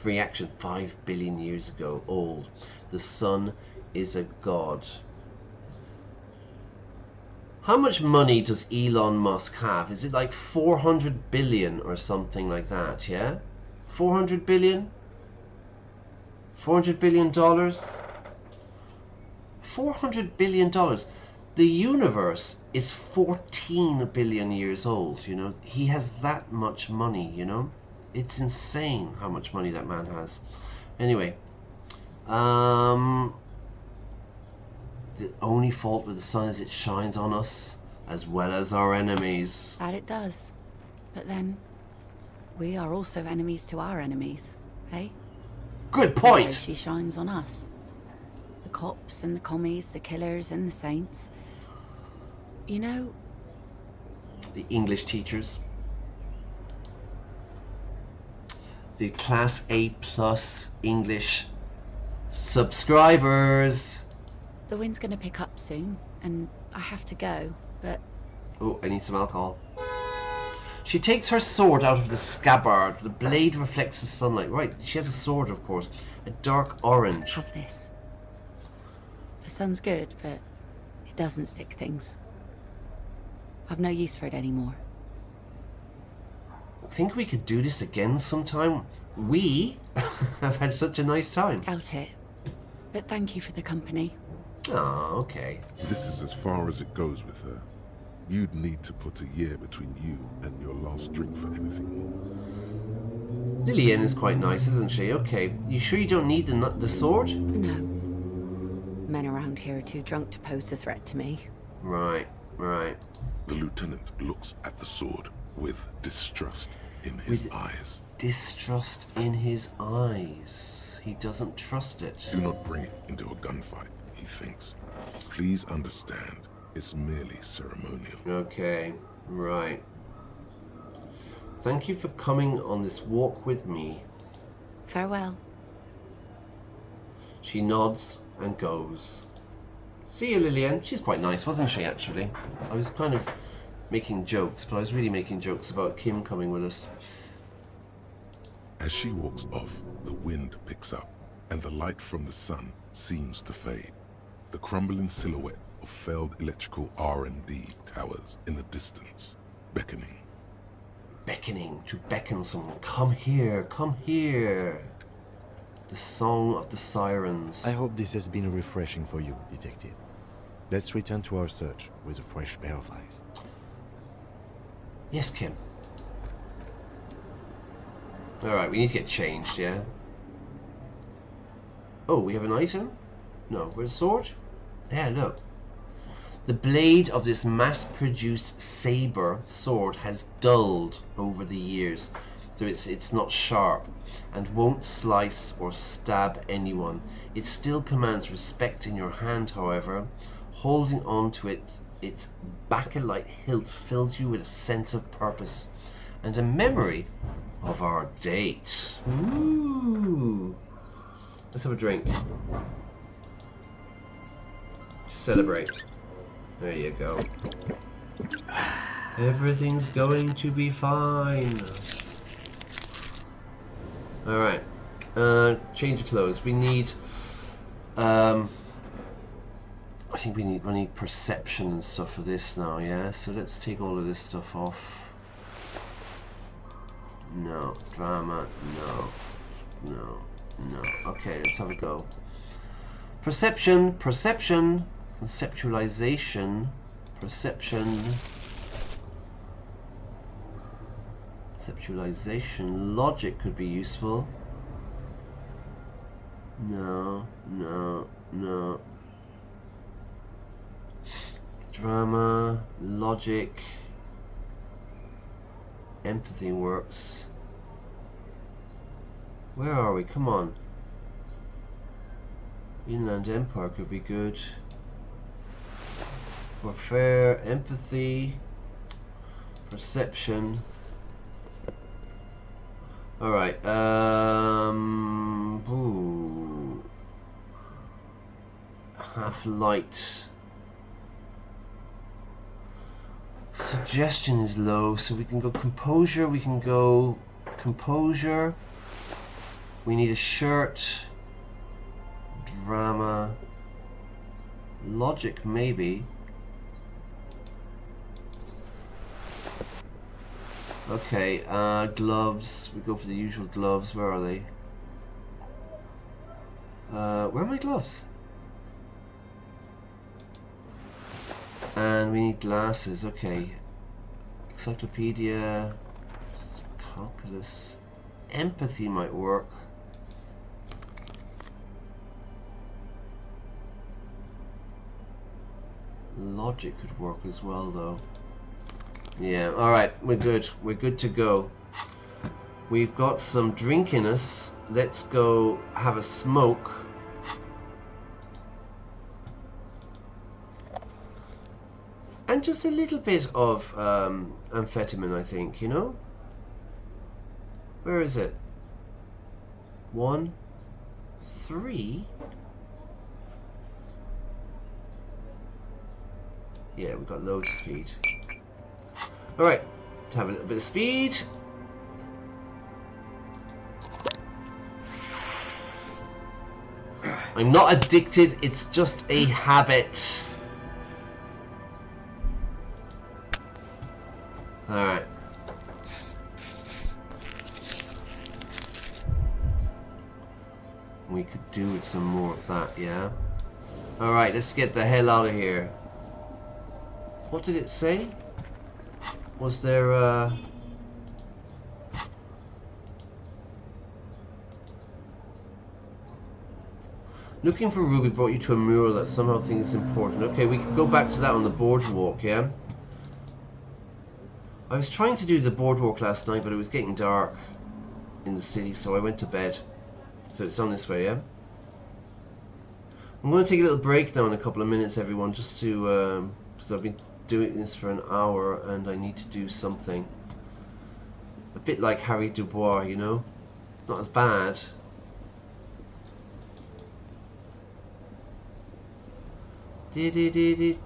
Reaction 5 billion years ago. Old. The sun is a god. How much money does Elon Musk have? Is it like 400 billion or something like that, yeah? 400 billion? 400 billion dollars? 400 billion dollars. The universe is 14 billion years old, you know. He has that much money, you know. It's insane how much money that man has. Anyway, the only fault with the sun is it shines on us as well as our enemies. That it does. But then, we are also enemies to our enemies, eh? Good point! So she shines on us. The cops and the commies, the killers and the saints. You know... The English teachers. The Class A plus English subscribers. The wind's gonna pick up soon, and I have to go, but... Oh, I need some alcohol. She takes her sword out of the scabbard. The blade reflects the sunlight. Right, she has a sword, of course. A dark orange. Have this. The sun's good, but it doesn't stick things. I've no use for it anymore. I think we could do this again sometime. We have had such a nice time. Doubt it. But thank you for the company. Oh, okay. This is as far as it goes with her. You'd need to put a year between you and your last drink for anything more. Lillian is quite nice, isn't she? Okay. You sure you don't need the sword? No. Men around here are too drunk to pose a threat to me. Right, right. The lieutenant looks at the sword with distrust in his eyes. Distrust in his eyes. He doesn't trust it. Do not bring it into a gunfight, he thinks. Please understand, it's merely ceremonial. Okay, right. Thank you for coming on this walk with me. Farewell. She nods and goes. See you, Lillian. She's quite nice, wasn't she, actually? I was kind of making jokes, but I was really making jokes about Kim coming with us. As she walks off, the wind picks up, and the light from the sun seems to fade. The crumbling silhouette of failed electrical R&D towers in the distance, beckoning. Beckoning to beckon someone. Come here, come here. The song of the sirens. I hope this has been refreshing for you, Detective. Let's return to our search with a fresh pair of eyes. Yes, Kim. Alright, we need to get changed, yeah? Oh, we have an item? No, where's the sword? There, look. The blade of this mass-produced saber sword has dulled over the years, so it's not sharp and won't slice or stab anyone. It still commands respect in your hand, however. Holding on to it, its bakelite hilt fills you with a sense of purpose and a memory of our date. Ooh. Let's have a drink. Celebrate. There you go. Everything's going to be fine. Alright. Change of clothes. We need I think we need perception and stuff for this now, yeah? So let's take all of this stuff off. No. Drama, no. No. No. Okay, let's have a go. Perception, perception, conceptualization, perception, conceptualization, logic could be useful. No, no, no. Drama, logic, empathy works. Where are we? Come on. Inland Empire could be good. Warfare, empathy. Perception. Alright, ooh. Half light. Suggestion is low, so we can go composure, we can go composure. We need a shirt. Drama. Logic, maybe. Okay, gloves. We go for the usual gloves. Where are they? Where are my gloves? And we need glasses. Okay. Encyclopedia. Calculus. Empathy might work. Logic could work as well, though. Yeah, alright, we're good. We're good to go. We've got some drink in us. Let's go have a smoke. And just a little bit of amphetamine, I think, you know? Where is it? 1, 3. Yeah, we've got loads of speed. Alright, to have a little bit of speed. I'm not addicted, it's just a habit. Alright. We could do with some more of that, yeah? Alright, let's get the hell out of here. What did it say? Was there looking for Ruby brought you to a mural that somehow thinks important. Okay, we could go back to that on the boardwalk, yeah? I was trying to do the boardwalk last night, but it was getting dark in the city, so I went to bed. So it's on this way, yeah? I'm going to take a little break now in a couple of minutes, everyone, just to, because I've been doing this for an hour and I need to do something. A bit like Harry Dubois, you know? Not as bad. The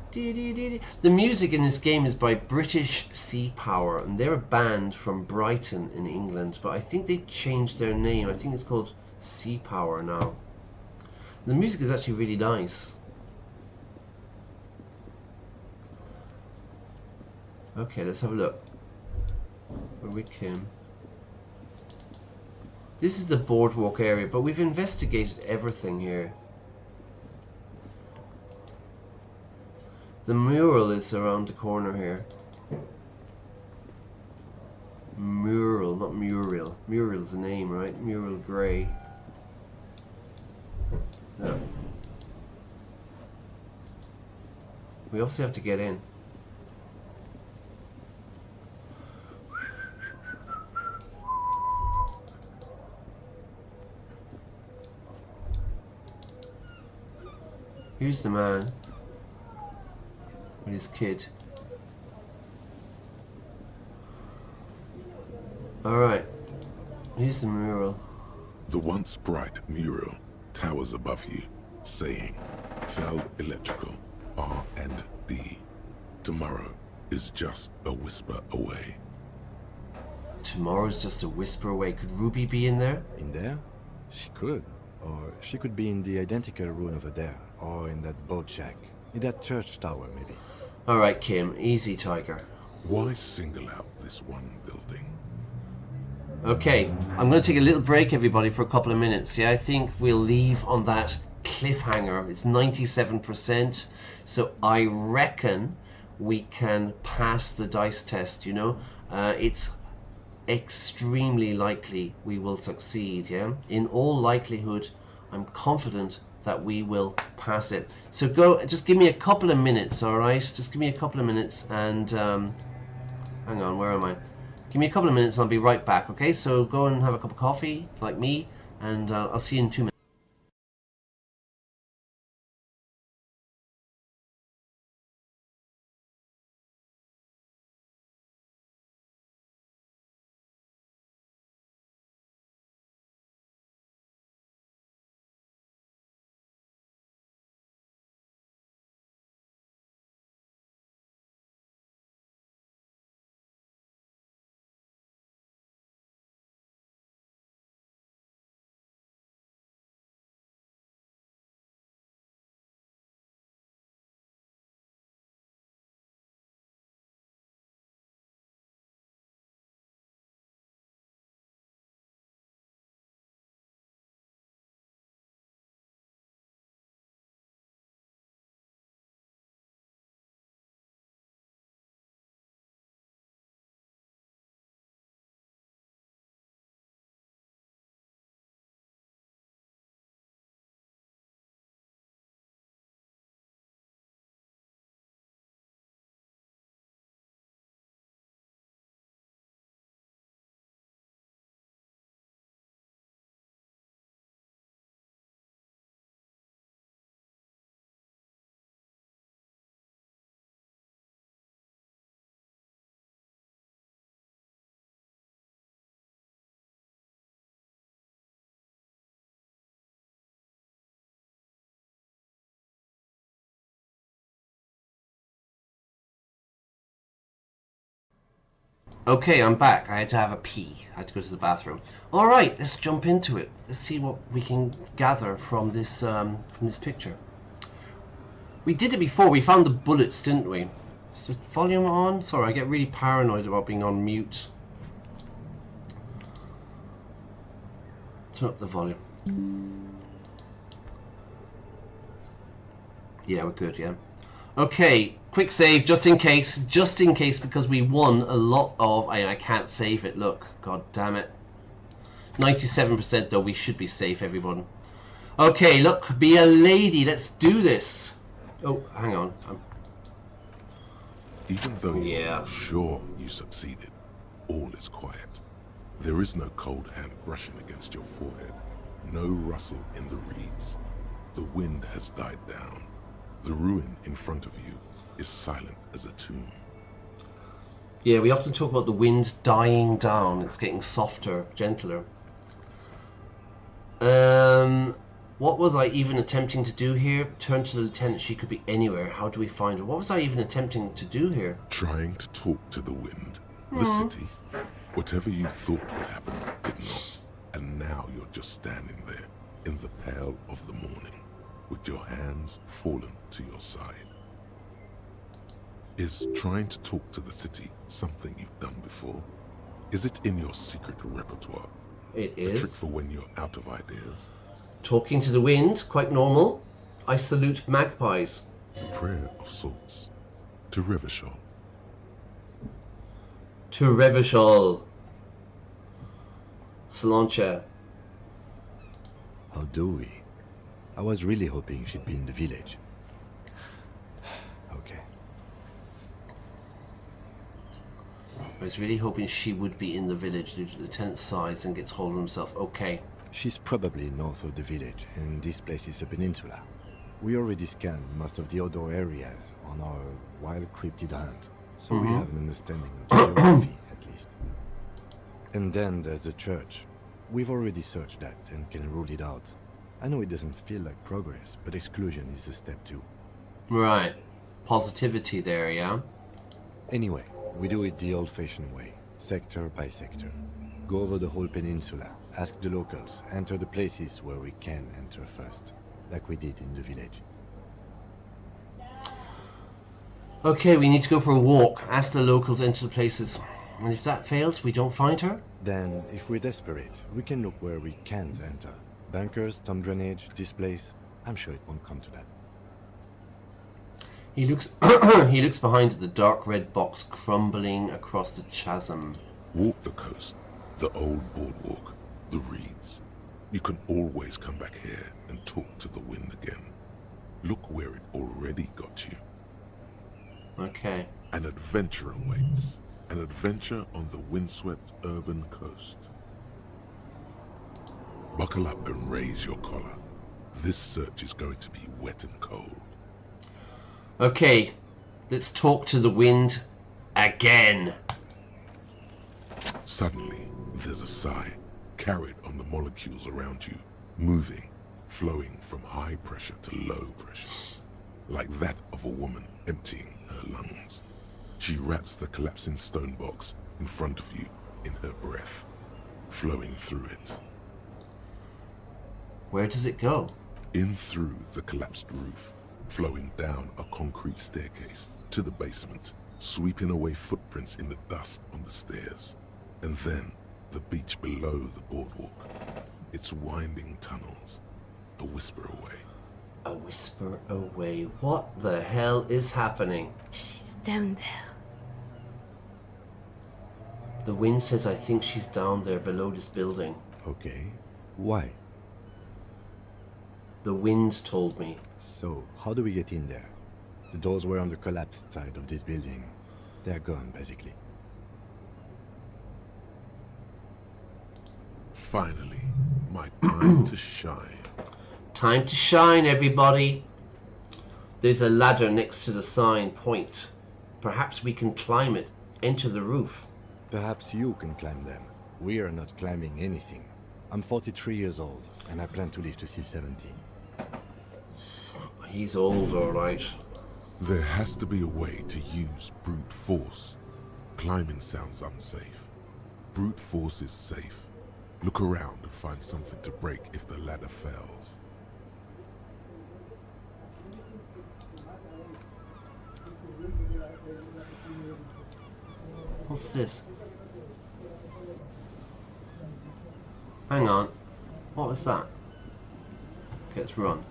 music in this game is by British Sea Power, and they're a band from Brighton in England, but I think they've changed their name. I think it's called Sea Power now. The music is actually really nice. Okay, let's have a look where we came. This is the boardwalk area, but we've investigated everything here. The mural is around the corner here. Mural, not Muriel. Muriel's a name, right? Muriel Grey. No. We obviously have to get in. Here's the man with his kid. Alright, here's the mural. The once bright mural towers above you, saying, Fell electrical, R and D. Tomorrow is just a whisper away. Tomorrow's just a whisper away. Could Ruby be in there? In there? She could. Or she could be in the identical room over there. Or in that boat shack. In that church tower, maybe. Alright, Kim. Easy, Tiger. Why single out this one building? Okay, I'm going to take a little break, everybody, for a couple of minutes. Yeah, I think we'll leave on that cliffhanger. It's 97%. So I reckon we can pass the dice test, you know. It's extremely likely we will succeed, yeah. In all likelihood, I'm confident that we will pass it. So go, just give me a couple of minutes, all right? Just give me a couple of minutes and hang on, where am I? Give me a couple of minutes and I'll be right back, okay? So go and have a cup of coffee, like me, and I'll see you in 2 minutes. Okay, I'm back. I had to have a pee. I had to go to the bathroom. All right, let's jump into it. Let's see what we can gather from this picture. We did it before. We found the bullets, didn't we? Is the volume on? Sorry, I get really paranoid about being on mute. Turn up the volume. Yeah, we're good, yeah. Okay, quick save just in case, because we won a lot of... I can't save it, look. God damn it. 97% though, we should be safe, everyone. Okay, look, be a lady, let's do this. Oh, hang on. Even though you're sure you succeeded, all is quiet. There is no cold hand brushing against your forehead, no rustle in the reeds. The wind has died down. The ruin in front of you is silent as a tomb. Yeah, we often talk about the wind dying down. It's getting softer, gentler. What was I even attempting to do here? Turn to the lieutenant. She could be anywhere. How do we find her? What was I even attempting to do here? Trying to talk to the wind. The city. Whatever you thought would happen did not. And now you're just standing there in the pale of the morning, with your hands fallen to your side. Is trying to talk to the city something you've done before? Is it in your secret repertoire? It A is. trick for when you're out of ideas? Talking to the wind, quite normal. I salute magpies. A prayer of sorts. To Revachol. To Revachol. Salancha. How do we? I was really hoping she'd be in the village. Okay. I was really hoping she would be in the village due to the lieutenant's size and gets hold of himself. Okay. She's probably north of the village, and this place is a peninsula. We already scanned most of the outdoor areas on our wild cryptid hunt, so we have an understanding of the geography, at least. And then there's the church. We've already searched that and can rule it out. I know it doesn't feel like progress, but exclusion is a step too. Right. Positivity there, yeah? Anyway, we do it the old-fashioned way, sector by sector. Go over the whole peninsula, ask the locals, enter the places where we can enter first, like we did in the village. Okay, we need to go for a walk. Ask the locals, enter the places. And if that fails, we don't find her? Then, if we're desperate, we can look where we can't enter. Bunkers, storm drainage, this place. I'm sure it won't come to that. He looks he looks behind at the dark red box crumbling across the chasm. Walk the coast, the old boardwalk, the reeds. You can always come back here and talk to the wind again. Look where it already got you. Okay. An adventure awaits. An adventure on the windswept urban coast. Buckle up and raise your collar. This search is going to be wet and cold. Okay, let's talk to the wind again. Suddenly, there's a sigh, carried on the molecules around you, moving, flowing from high pressure to low pressure, like that of a woman emptying her lungs. She wraps the collapsing stone box in front of you in her breath, flowing through it. Where does it go? In through the collapsed roof, flowing down a concrete staircase to the basement, sweeping away footprints in the dust on the stairs. And then the beach below the boardwalk, its winding tunnels, a whisper away. A whisper away. What the hell is happening? She's down there. The wind says I think she's down there below this building. Okay. Why? The wind told me. So, how do we get in there? The doors were on the collapsed side of this building. They're gone, basically. Finally, my time to shine. Time to shine, everybody. There's a ladder next to the sign point. Perhaps we can climb it, enter the roof. Perhaps you can climb them. We are not climbing anything. I'm 43 years old, and I plan to live to see 70. He's old, all right. There has to be a way to use brute force. Climbing sounds unsafe. Brute force is safe. Look around and find something to break if the ladder fails. What's this? Hang on. What was that? Okay, let's run.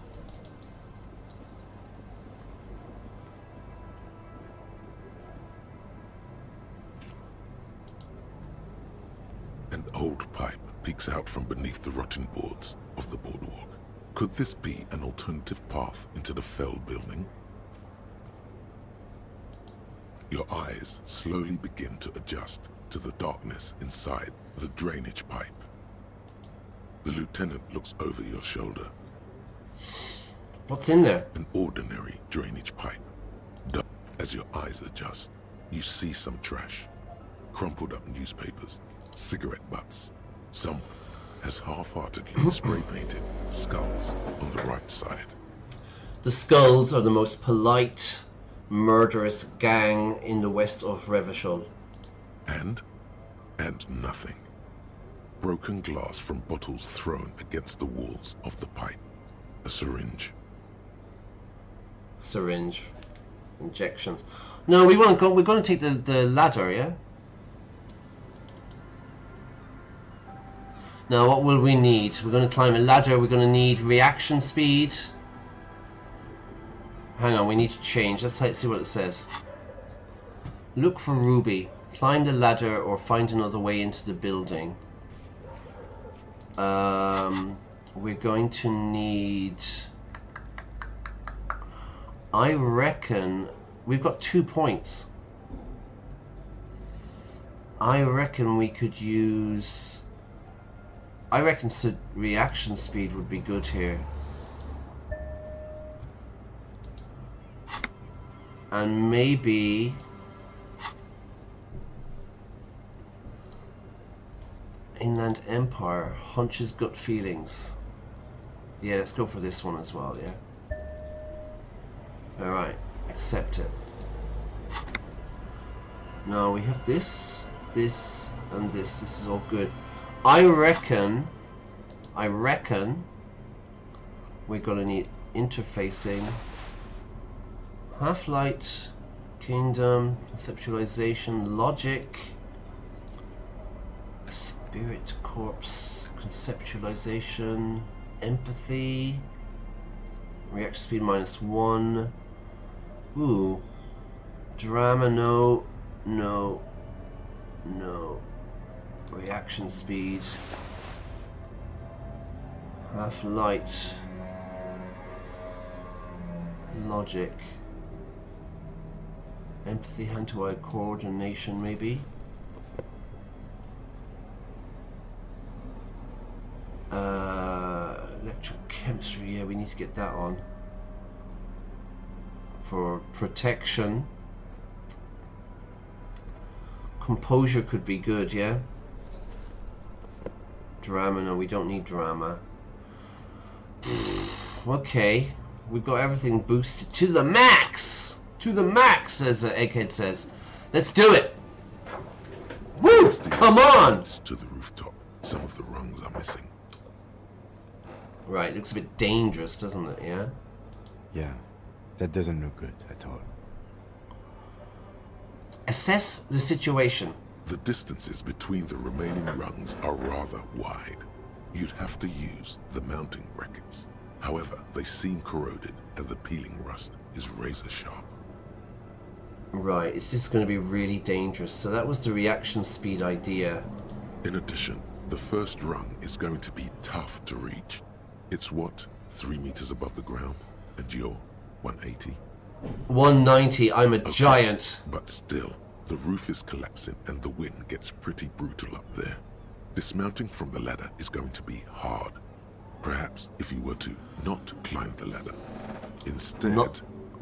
An old pipe peeks out from beneath the rotting boards of the boardwalk. Could this be an alternative path into the fell building? Your eyes slowly begin to adjust to the darkness inside the drainage pipe. The lieutenant looks over your shoulder. What's in there? An ordinary drainage pipe. As your eyes adjust, you see some trash. Crumpled up newspapers, cigarette butts. Someone has half-heartedly spray-painted skulls on the right side. The Skulls are the most polite, murderous gang in the west of Revachol. And nothing. Broken glass from bottles thrown against the walls of the pipe. A syringe. Syringe. Injections. No, we want to go. We're going to take the ladder, yeah? Now, what will we need? We're going to climb a ladder. We're going to need reaction speed. Hang on, we need to change. Let's see what it says. Look for Ruby. Climb the ladder or find another way into the building. We're going to need... I reckon we've got 2 points. I reckon we could use... I reckon reaction speed would be good here. And maybe... Inland Empire, hunches, gut feelings. Yeah, let's go for this one as well, yeah? Alright, accept it. Now we have this, this, and this. This is all good. I reckon we're gonna need interfacing. Half-light, kingdom, conceptualization, logic, spirit, corpse, conceptualization, empathy, reaction speed -1. Ooh, drama, no, no, no. Reaction speed, half-light, logic, empathy, hand-to-eye coordination, maybe. Electrochemistry, yeah, we need to get that on. For protection. Composure could be good, yeah? Drama, no, we don't need drama. Okay, we've got everything boosted to the max! To the max, as Egghead says. Let's do it! Woo! Come on! To the rooftop. Some of the rungs are missing. Right, looks a bit dangerous, doesn't it, yeah? Yeah, that doesn't look good at all. Assess the situation. The distances between the remaining rungs are rather wide. You'd have to use the mounting brackets. However, they seem corroded and the peeling rust is razor sharp. Right, it's just going to be really dangerous. So that was the reaction speed idea. In addition, the first rung is going to be tough to reach. It's what, 3 meters above the ground? And you're 180? 190, I'm a Okay, giant. But still, the roof is collapsing and the wind gets pretty brutal up there. Dismounting from the ladder is going to be hard. Perhaps if you were to not climb the ladder. Instead...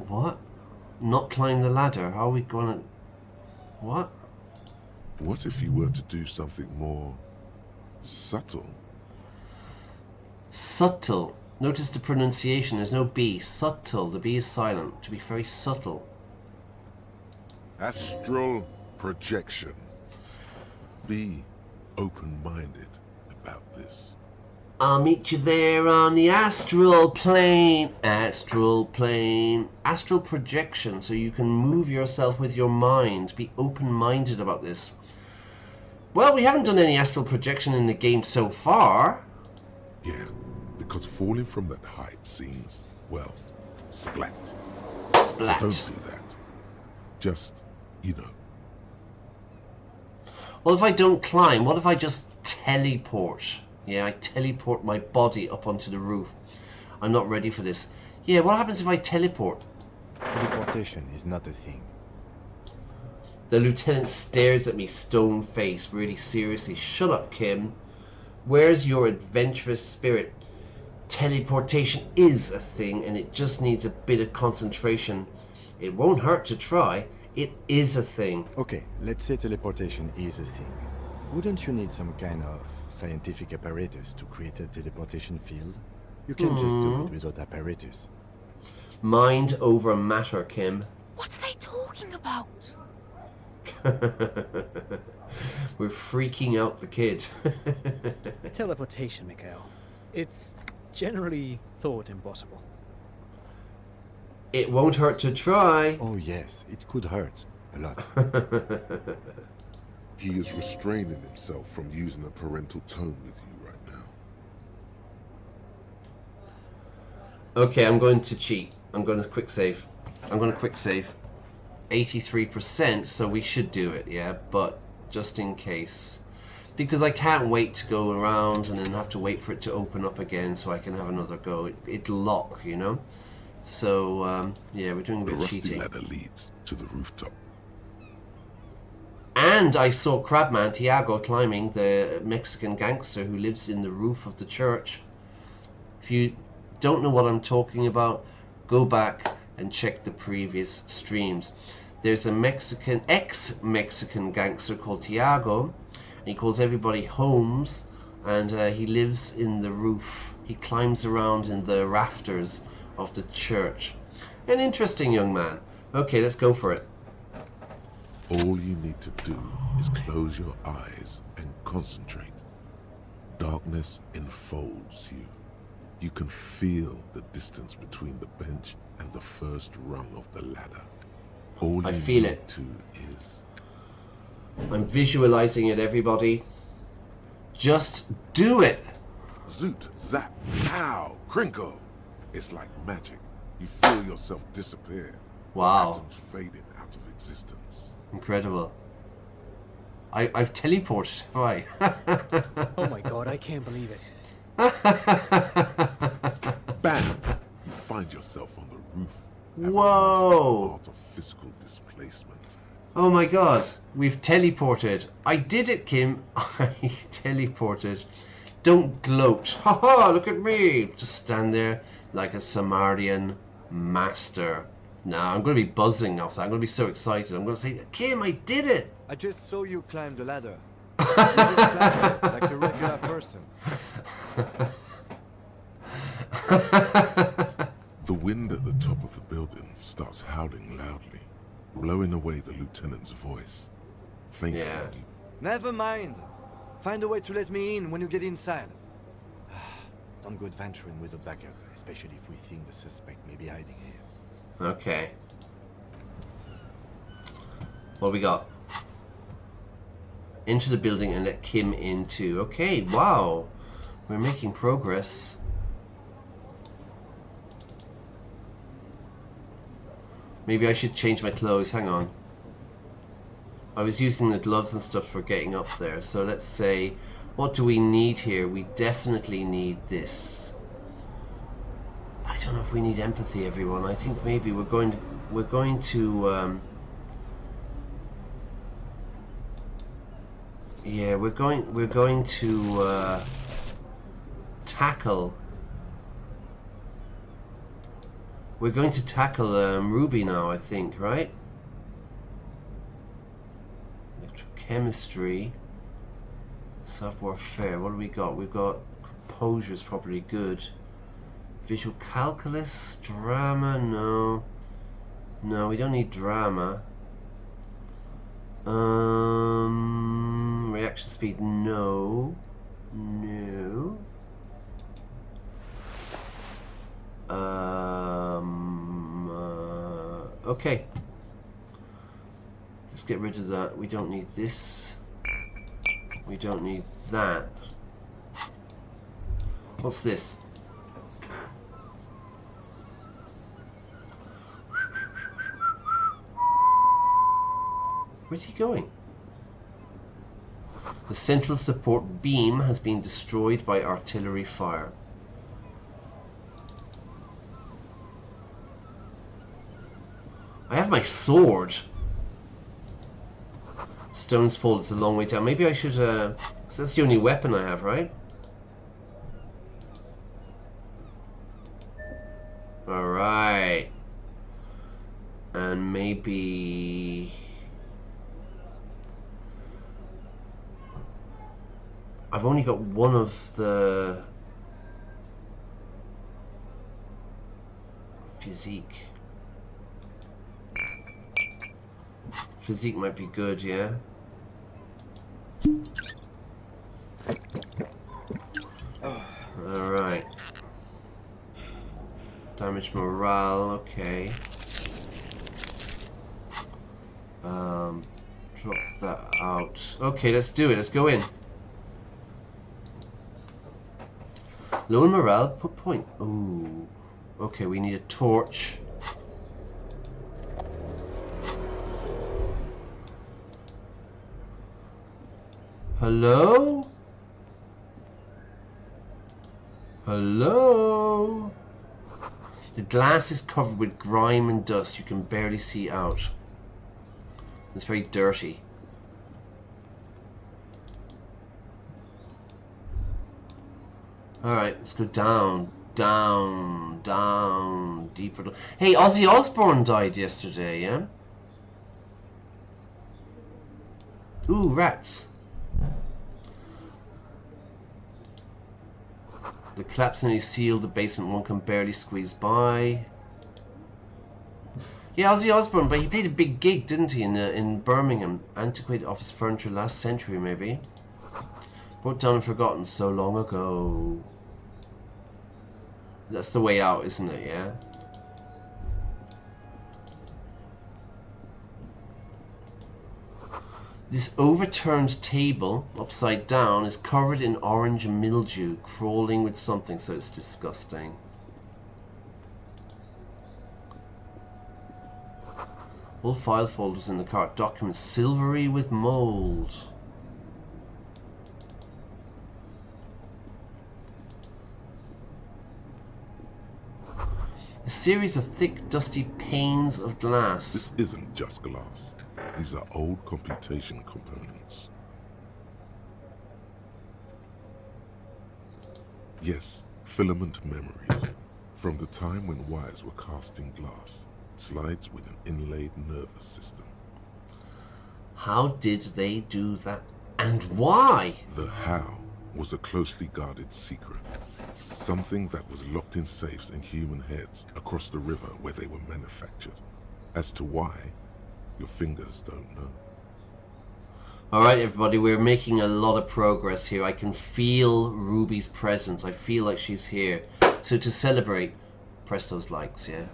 What? Not climb the ladder? How are we gonna... What? What if you were to do something more... subtle? Subtle. Notice the pronunciation, there's no B. Subtle. The B is silent. To be very subtle. Astral Projection. Be open-minded about this. I'll meet you there on the astral plane. Astral plane. Astral projection, so you can move yourself with your mind. Be open-minded about this. Well, we haven't done any astral projection in the game so far. Yeah, because falling from that height seems, well, splat. Splat. So don't do that. Just, you know. What if I don't climb? What if I just teleport? Yeah, I teleport my body up onto the roof. I'm not ready for this. Yeah, what happens if I teleport? Teleportation is not a thing. The lieutenant stares at me stone-faced, really seriously. Shut up, Kim. Where's your adventurous spirit? Teleportation is a thing, and it just needs a bit of concentration. It won't hurt to try. It is a thing. Okay, let's say teleportation is a thing. Wouldn't you need some kind of scientific apparatus to create a teleportation field? You can't just do it without apparatus. Mind over matter, Kim. What are they talking about? We're freaking out the kid. Teleportation, Mikhail. It's generally thought impossible. It won't hurt to try. Oh yes, it could hurt. A lot. He is restraining himself from using a parental tone with you right now. Okay, I'm going to cheat. I'm going to quick save. 83%, so we should do it, yeah, but just in case. Because I can't wait to go around and then have to wait for it to open up again so I can have another go. It'll lock, you know? So, yeah, we're doing a The bit of rusty cheating. ladder leads to the rooftop. And I saw Crabman Tiago climbing, the Mexican gangster who lives in the roof of the church. If you don't know what I'm talking about, go back and check the previous streams. There's a ex-Mexican gangster called Tiago, and he calls everybody Holmes, and he lives in the roof. He climbs around in the rafters of the church. An interesting young man. Okay, let's go for it. All you need to do is close your eyes and concentrate. Darkness enfolds you. You can feel the distance between the bench and the first rung of the ladder. All I you feel need it. to is... I'm visualizing it, everybody. Just do it. Zoot, zap, pow, crinkle. It's like magic. You feel yourself disappear. Wow. Atoms fading out of existence. Incredible. I've teleported, have I? Oh my god, I can't believe it. Bam! You find yourself on the roof. having Whoa. mastered the art of physical displacement. Oh my god, we've teleported. I did it, Kim. I teleported. Don't gloat. Haha, look at me. Just stand there like a Samarian master. Nah, I'm going to be buzzing off that. I'm going to be so excited. I'm going to say, Kim, I did it. I just saw you climb the ladder. You just climbed it like a regular person. The wind at the top of the building starts howling loudly, blowing away the lieutenant's voice. Faintly, Yeah. Never mind. Find a way to let me in when you get inside. Don't go adventuring with a backup, especially if we think the suspect may be hiding here. Okay. What we got? Into the building and let Kim in too. Okay, wow. We're making progress. Maybe I should change my clothes. Hang on. I was using the gloves and stuff for getting up there. So let's say, what do we need here? We definitely need this. I don't know if we need empathy, everyone. I think maybe we're going to yeah, we're going to tackle. We're going to tackle Ruby now, I think, right? Electrochemistry, savoir-faire. What do we got? We've got composure's probably good. Visual calculus, drama, no. No, we don't need drama. Reaction speed, no. No. Okay. Let's get rid of that. We don't need this. We don't need that. What's this? Where's he going? The central support beam has been destroyed by artillery fire. I have my sword. Stone's Fall, it's a long way down. Maybe I should, because that's the only weapon I have, right? Alright. And maybe... I've only got one of the... Physique. Physique might be good, yeah? Alright. Damage morale, okay. Drop that out. Okay, let's do it, let's go in. Low in morale, put point. Ooh. Okay, we need a torch. Hello? Hello? The glass is covered with grime and dust. You can barely see out. It's very dirty. Alright, let's go down, down, down, deeper. Hey, Ozzy Osbourne died yesterday, yeah? Ooh, rats. The collapse nearly sealed the basement. One can barely squeeze by. Yeah, Ozzy Osbourne, but he played a big gig, didn't he, in Birmingham? Antiquated office furniture last century, maybe. Brought down and forgotten so long ago. That's the way out, isn't it, yeah? This overturned table, upside down, is covered in orange mildew, crawling with something, so it's disgusting. All file folders in the cart, documents silvery with mold. A series of thick, dusty panes of glass. This isn't just glass. These are old computation components. Yes, filament memories. From the time when wires were cast in glass. Slides with an inlaid nervous system. How did they do that? And why? The how was a closely guarded secret. Something that was locked in safes in human heads across the river where they were manufactured. As to why, your fingers don't know. Alright everybody, we're making a lot of progress here. I can feel Ruby's presence. I feel like she's here. So to celebrate, press those likes, yeah?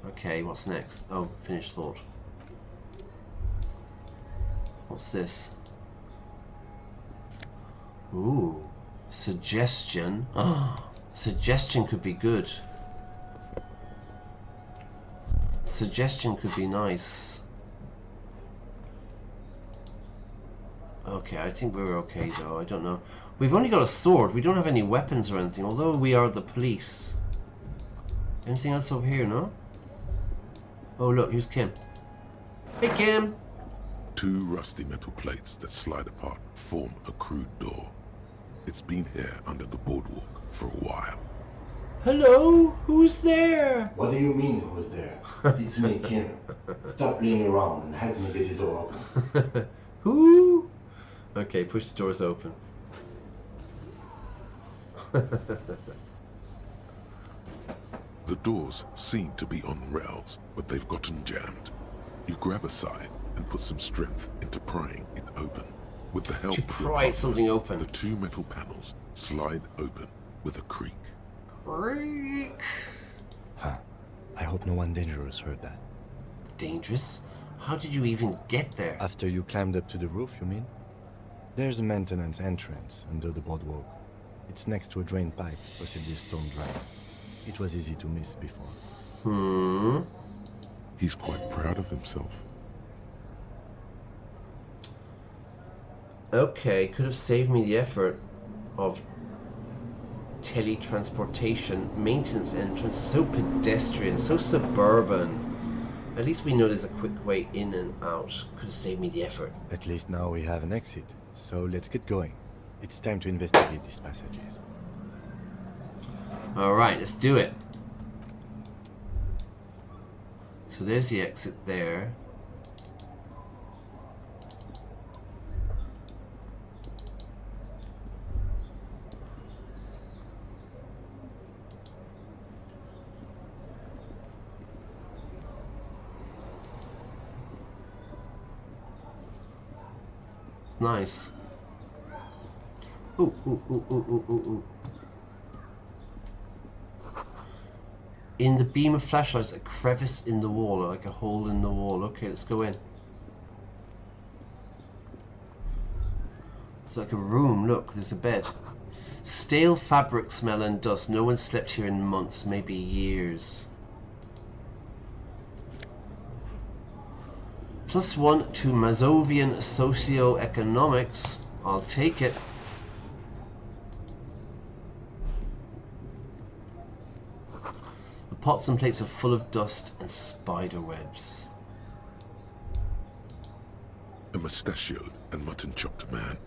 Okay, what's next? Oh, finished thought. What's this? Ooh, suggestion. Ah, suggestion could be good. Suggestion could be nice. Okay, I think we're okay though. I don't know. We've only got a sword. We don't have any weapons or anything, although we are the police. Anything else over here, no? Oh look, here's Kim. Hey Kim! Two rusty metal plates that slide apart form a crude door. It's been here under the boardwalk for a while. Hello? Who's there? What do you mean, who's there? It's me, Kim. Stop playing around and help me get the door open. Who? Okay, push the doors open. The doors seem to be on rails, but they've gotten jammed. You grab a side and put some strength into prying it open. With the help To of your pry partner, something open. the two metal panels slide open with a creak. Creak. Huh. I hope no one dangerous heard that. Dangerous? How did you even get there? After you climbed up to the roof, you mean? There's a maintenance entrance under the boardwalk. It's next to a drain pipe, possibly a storm drain. It was easy to miss before. He's quite proud of himself. Okay, could have saved me the effort of teletransportation, maintenance entrance, so pedestrian, so suburban. At least we know there's a quick way in and out. Could have saved me the effort. At least now we have an exit, so let's get going. It's time to investigate these passages. Alright, let's do it. So there's the exit there. It's nice. Ooh, ooh, ooh, ooh, ooh, ooh, ooh. In the beam of flashlights, a crevice in the wall, or like a hole in the wall. Okay, let's go in. It's like a room. Look, there's a bed. Stale fabric smell and dust. No one slept here in months, maybe years. +1 to Mazovian socioeconomics. I'll take it. The pots and plates are full of dust and spider webs. A mustachioed and mutton-chopped man,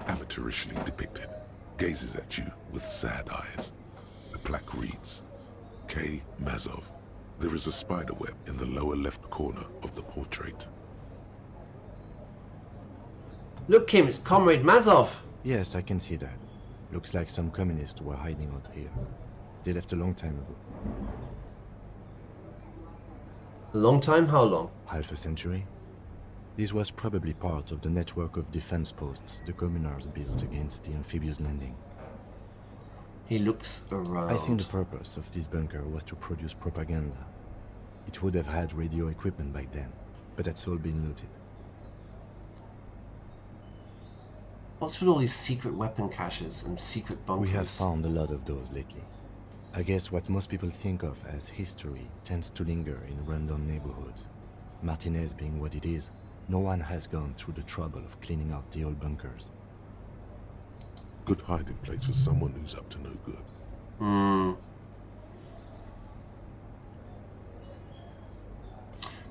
amateurishly depicted, gazes at you with sad eyes. The plaque reads, K. Mazov. There is a spider web in the lower left corner of the portrait. Look, Kim, it's Comrade Mazov. Yes, I can see that. Looks like some communists were hiding out here. They left a long time ago. A long time? How long? Half a century? This was probably part of the network of defense posts the communards built against the amphibious landing. He looks around. I think the purpose of this bunker was to produce propaganda. It would have had radio equipment back then, but that's all been looted. What's with all these secret weapon caches and secret bunkers? We have found a lot of those lately. I guess what most people think of as history tends to linger in random neighborhoods. Martinez being what it is, no one has gone through the trouble of cleaning out the old bunkers. Good hiding place for someone who's up to no good.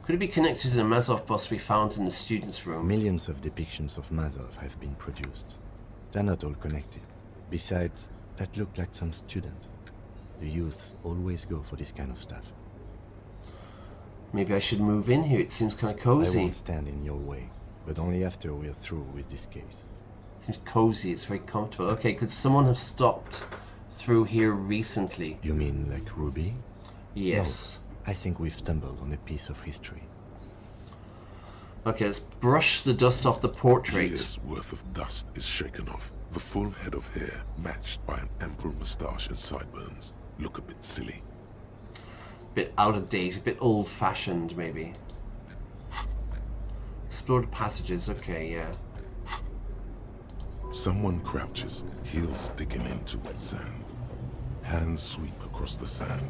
Could it be connected to the Mazov bus we found in the students' room? Millions of depictions of Mazov have been produced. They're not all connected. Besides, that looked like some student. The youths always go for this kind of stuff. Maybe I should move in here. It seems kind of I cozy. won't stand in your way, but only after we're through with this case. Seems cozy. It's very comfortable. Okay, could someone have stopped through here recently? You mean like Ruby? Yes. I think we've stumbled on a piece of history. Okay, let's brush the dust off the portrait. Years worth of dust is shaken off. The full head of hair, matched by an ample moustache and sideburns, look a bit silly. Bit out of date, a bit old-fashioned, maybe. Explore the passages. Okay, yeah. Someone crouches, heels digging into wet sand. Hands sweep across the sand,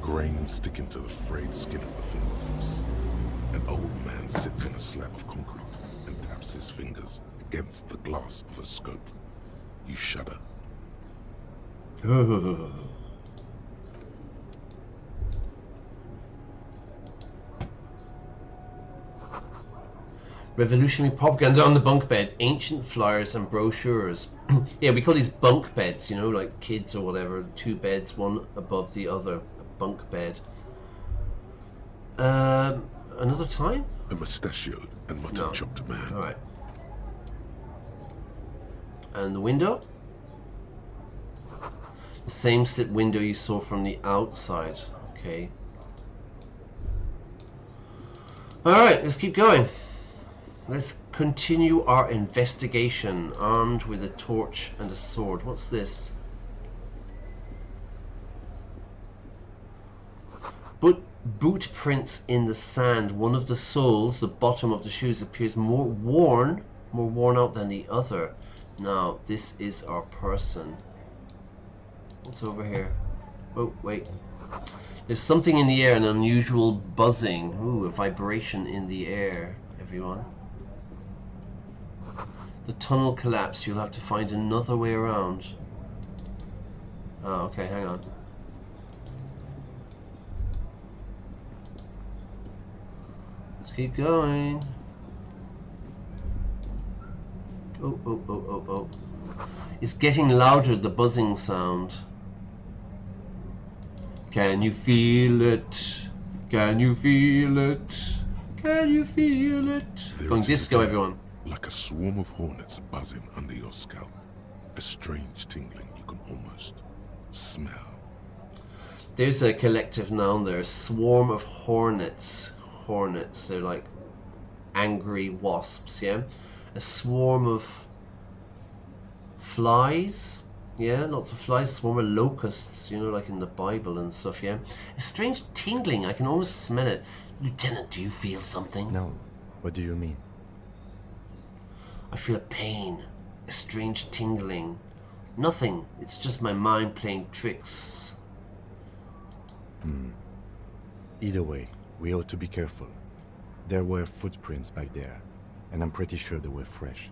grains sticking to the frayed skin of the fingertips. An old man sits on a slab of concrete and taps his fingers against the glass of a scope. You shudder. Revolutionary propaganda on the bunk bed, ancient flyers and brochures. Yeah, we call these bunk beds, you know, like kids or whatever. 2 beds, one above the other. A bunk bed. Another time? A mustachioed and mutton-chopped man. Alright. And the window? The same slit window you saw from the outside. Okay. Alright, let's keep going. Let's continue our investigation, armed with a torch and a sword. What's this? Boot prints in the sand. One of the soles, the bottom of the shoes, appears more worn out than the other. Now, this is our person. What's over here? Oh, wait. There's something in the air, an unusual buzzing. Ooh, a vibration in the air, everyone. The tunnel collapsed. You'll have to find another way around. Oh, okay, hang on. Let's keep going. Oh. It's getting louder, the buzzing sound. Can you feel it? Can you feel it? Can you feel it? There Going it is disco, again, everyone. like a swarm of hornets buzzing under your scalp. A strange tingling you can almost smell. There's a collective noun there. Swarm of hornets. Hornets. They're like angry wasps, yeah? A swarm of flies. Yeah, lots of flies. Swarm of locusts, you know, like in the Bible and stuff, yeah? A strange tingling. I can almost smell it. Lieutenant, do you feel something? No. What do you mean? I feel a pain. A strange tingling. Nothing. It's just my mind playing tricks. Either way, we ought to be careful. There were footprints back there, and I'm pretty sure they were fresh.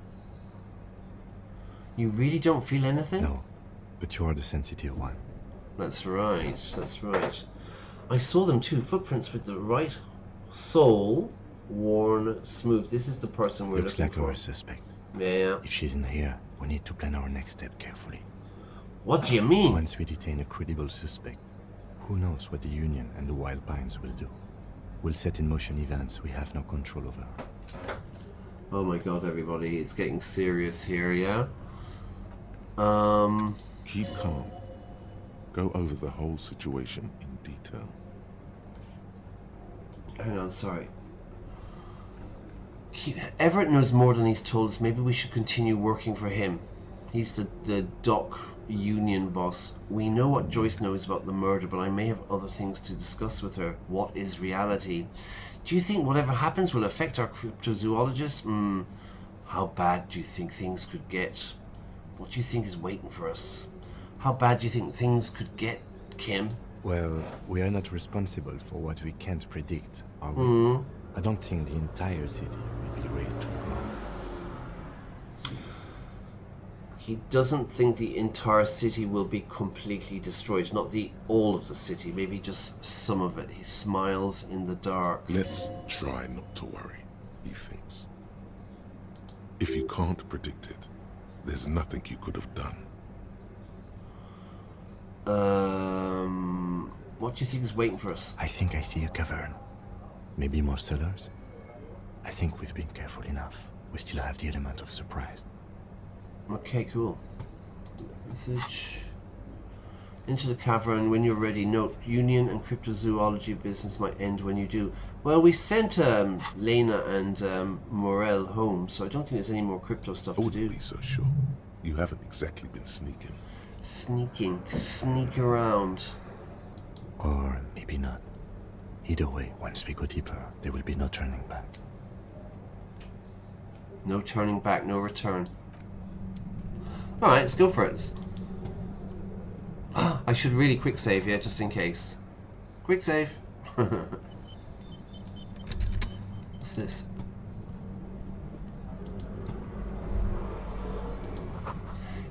You really don't feel anything? No, but you are the sensitive one. That's right, that's right. I saw them too, footprints with the right sole worn smooth. This is the person we're Looks looking like for. our suspect. Yeah. If she's in here, we need to plan our next step carefully. What do you mean? Once we detain a credible suspect, who knows what the Union and the Wild Pines will do? We'll set in motion events we have no control over. Oh my god, everybody, it's getting serious here, yeah? Keep calm. Go over the whole situation in detail. Hang on, sorry. Everett knows more than he's told us. Maybe we should continue working for him. He's the dock union boss. We know what Joyce knows about the murder, but I may have other things to discuss with her. What is reality? Do you think whatever happens will affect our cryptozoologists? How bad do you think things could get? What do you think is waiting for us? How bad do you think things could get, Kim? Well, we are not responsible for what we can't predict, are we? I don't think the entire city will be razed to the ground. He doesn't think the entire city will be completely destroyed. Not the all of the city, maybe just some of it. He smiles in the dark. Let's try not to worry, he thinks. If you can't predict it, there's nothing you could have done. What do you think is waiting for us? I think I see a cavern. Maybe more cellars? I think we've been careful enough. We still have the element of surprise. Okay, cool. Message. Into the cavern when you're ready. Note, Union and cryptozoology business might end when you do. Well, we sent Lena and Morel home, so I don't think there's any more crypto stuff I to wouldn't do. be so sure. You haven't exactly been sneaking. Sneaking. To sneak around. Or maybe not. Either way, once we go deeper, there will be no turning back. No turning back, no return. Alright, let's go for it. I should really quick save, yeah, just in case. Quick save. What's this?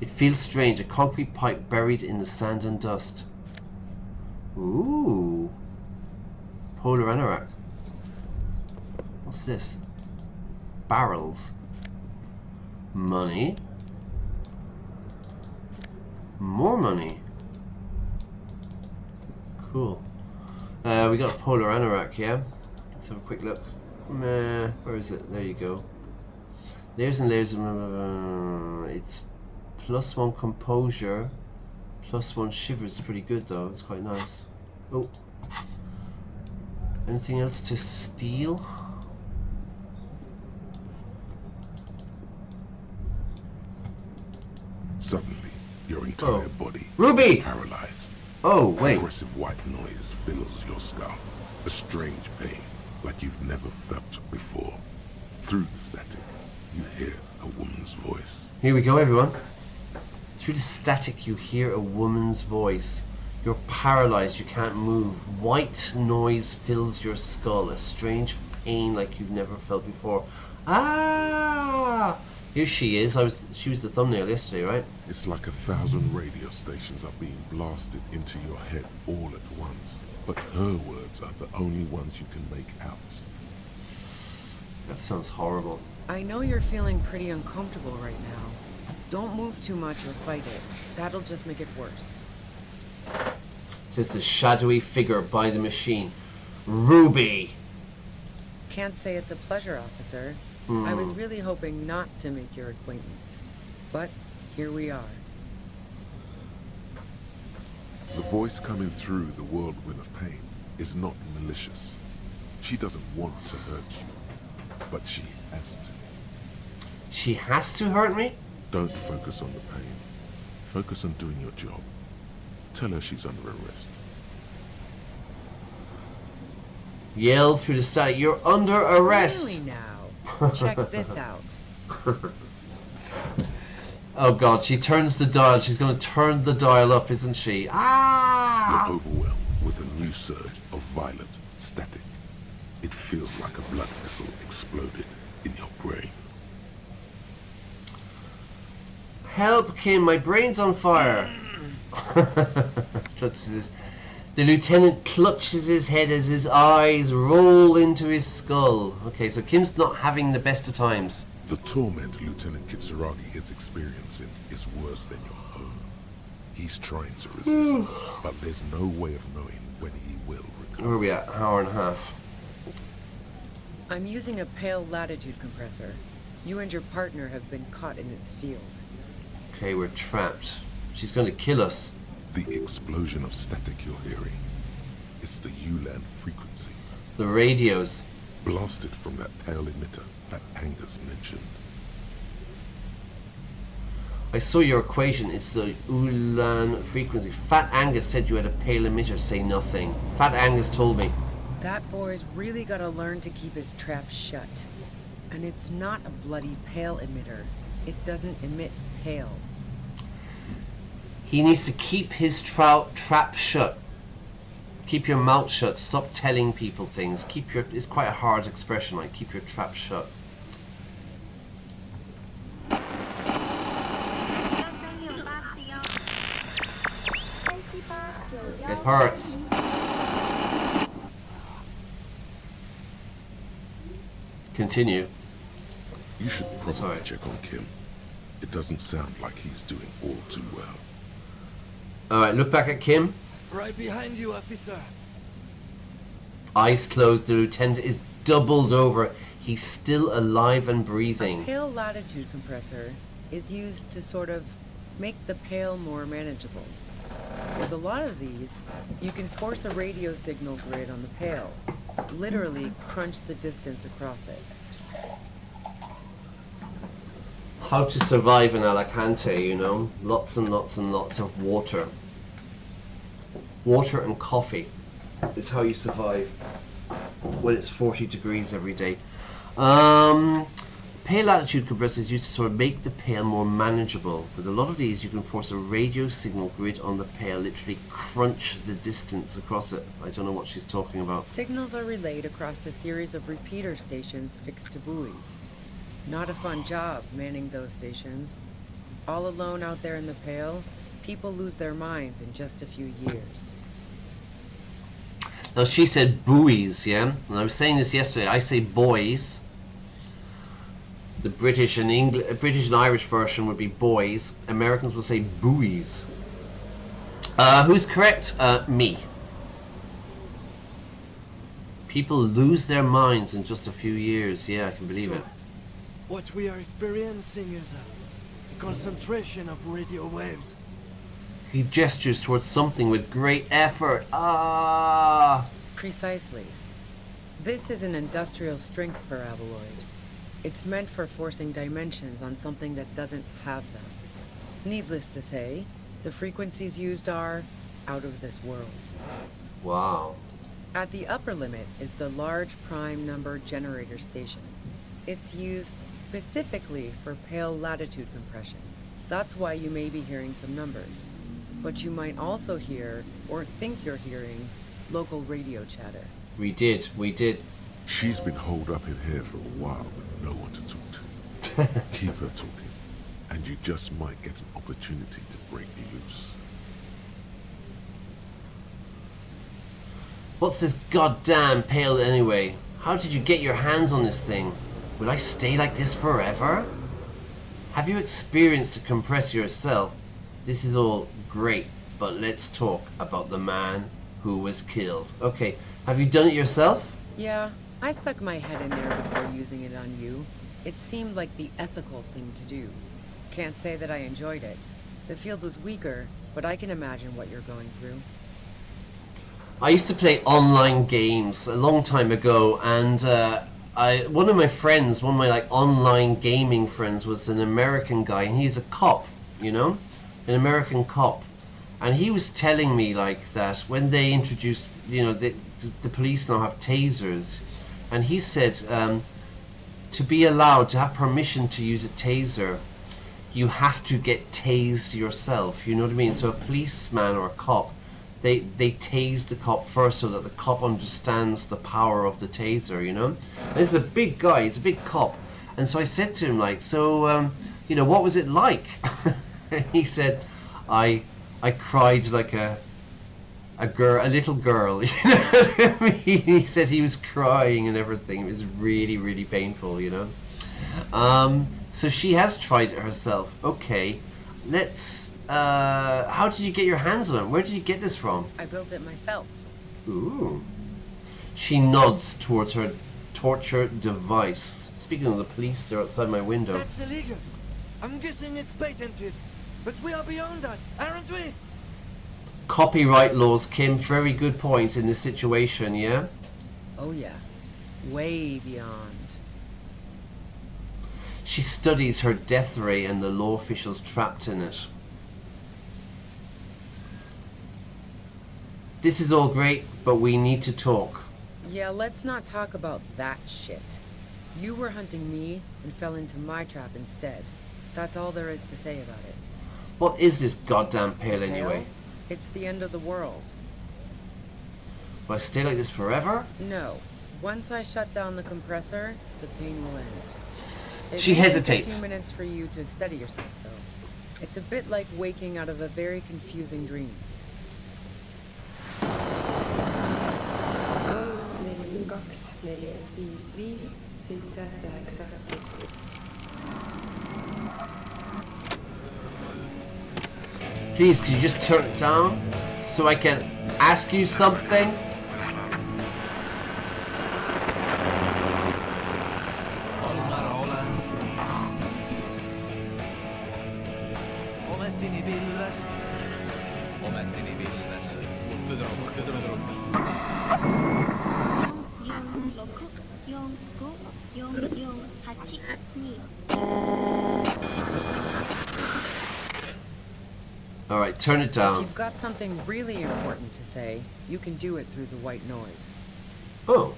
It feels strange, a concrete pipe buried in the sand and dust. Ooh. Polar anorak. What's this? Barrels. Money. More money. Cool. We got a polar anorak, yeah? Let's have a quick look. Where is it? There you go. Layers and layers of... it's +1 composure, +1 shivers. Pretty good though, it's quite nice. Oh. Anything else to steal? entire body Ruby! is paralyzed. Oh, wait. Aggressive white noise fills your skull. A strange pain, like you've never felt before. Through the static, you hear a woman's voice. Here we go, everyone. Through the static, you hear a woman's voice. You're paralyzed, you can't move. White noise fills your skull. A strange pain like you've never felt before. Ah! Here she is. She was the thumbnail yesterday, right? It's like 1,000 radio stations are being blasted into your head all at once. But her words are the only ones you can make out. That sounds horrible. I know you're feeling pretty uncomfortable right now. Don't move too much or fight it. That'll just make it worse. Says the shadowy figure by the machine. Ruby! Can't say it's a pleasure, officer. I was really hoping not to make your acquaintance. But here we are. The voice coming through the whirlwind of pain is not malicious. She doesn't want to hurt you, but she has to. She has to hurt me? Don't focus on the pain. Focus on doing your job. Tell her she's under arrest. Yell through the static. You're under arrest! Really now? Check this out. Oh god, she turns the dial. She's going to turn the dial up, isn't she? Ah! You're overwhelmed with a new surge of violent static. It feels like a blood vessel exploded in your brain. Help, Kim, my brain's on fire. The lieutenant clutches his head as his eyes roll into his skull. Okay, so Kim's not having the best of times. The torment Lieutenant Kitsuragi is experiencing is worse than your own. He's trying to resist, but there's no way of knowing when he will recover. Where are we at? Hour and a half. I'm using a pale latitude compressor. You and your partner have been caught in its field. Okay, we're trapped. She's going to kill us. The explosion of static you're hearing, it's the ULAN frequency, The radios. blasted from that pale emitter that Angus mentioned. I saw your equation. It's the ULAN frequency. Fat Angus said you had a pale emitter. Say nothing. Fat Angus told me. That boy's really gotta learn to keep his trap shut. And it's not a bloody pale emitter. It doesn't emit pale. He needs to keep his trap shut. Keep your mouth shut. Stop telling people things. Keep your... It's quite a hard expression, like keep your trap shut. It hurts. Continue. You should probably Sorry. check on Kim. It doesn't sound like he's doing all too well. Alright, look back at Kim. Right behind you, officer. Eyes closed. The lieutenant is doubled over. He's still alive and A breathing. pale latitude compressor is used to sort of make the pale more manageable. With a lot of these, you can force a radio signal grid on the pale. Literally crunch the distance across it. How to survive in Alicante, you know? Lots and lots and lots of water. Water and coffee is how you survive when it's 40 degrees every day. Pale latitude compressor is used to sort of make the pale more manageable. With a lot of these, you can force a radio signal grid on the pale, literally crunch the distance across it. I don't know what she's talking about. Signals are relayed across a series of repeater stations fixed to buoys. Not a fun job manning those stations. All alone out there in the pale, people lose their minds in just a few years. Now she said buoys, yeah? And I was saying this yesterday, I say boys. The British and British and Irish version would be boys. Americans will say buoys. Who's correct? Me. People lose their minds in just a few years. Yeah, I can believe it. What we are experiencing is a concentration of radio waves. He gestures towards something with great effort. Ah! Precisely. This is an industrial strength paraboloid. It's meant for forcing dimensions on something that doesn't have them. Needless to say, The frequencies used are out of this world. Wow. At the upper limit is the large prime number generator station. It's used specifically for pale latitude compression. That's why you may be hearing some numbers. But you might also hear, or think you're hearing, local radio chatter. We did. She's been holed up in here for a while with no one to talk to. Keep her talking, and you just might get an opportunity to break loose. What's this goddamn pale anyway? How did you get your hands on this thing? Will I stay like this forever? Have you experienced a compressor yourself? This is all great, but let's talk about the man who was killed. Okay, have you done it yourself? Yeah, I stuck my head in there before using it on you. It seemed like the ethical thing to do. Can't say that I enjoyed it. The field was weaker, but I can imagine what you're going through. I used to play online games a long time ago, and one of my like online gaming friends was an American guy, and he's a cop, you know, an American cop, and he was telling me like that when they introduced, you know, the police now have tasers, and he said to be allowed to have permission to use a taser, you have to get tased yourself. You know what I mean? So a policeman or a cop, they tase the cop first so that the cop understands the power of the taser, you know? And this is a big guy, he's a big cop. And so I said to him, like, so, you know, what was it like? And he said, I cried like a little girl, you know what I mean? He said he was crying and everything. It was really, really painful, you know? So she has tried it herself. Okay, let's... how did you get your hands on it? Where did you get this from? I built it myself. Ooh. She nods towards her torture device. Speaking of the police, they're outside my window. That's illegal. I'm guessing it's patented. But we are beyond that, aren't we? Copyright laws, Kim. Very good point in this situation, yeah? Oh yeah. Way beyond. She studies her death ray and the law officials trapped in it. This is all great, but we need to talk. Yeah, let's not talk about that shit. You were hunting me and fell into my trap instead. That's all there is to say about it. What is this goddamn pale anyway? It's the end of the world. Will I stay like this forever? No. Once I shut down the compressor, the pain will end. She hesitates. It may take a few minutes for you to steady yourself, though. It's a bit like waking out of a very confusing dream. Please, could you just turn it down so I can ask you something? Alright, turn it down. If you've got something really important to say, you can do it through the white noise. Oh.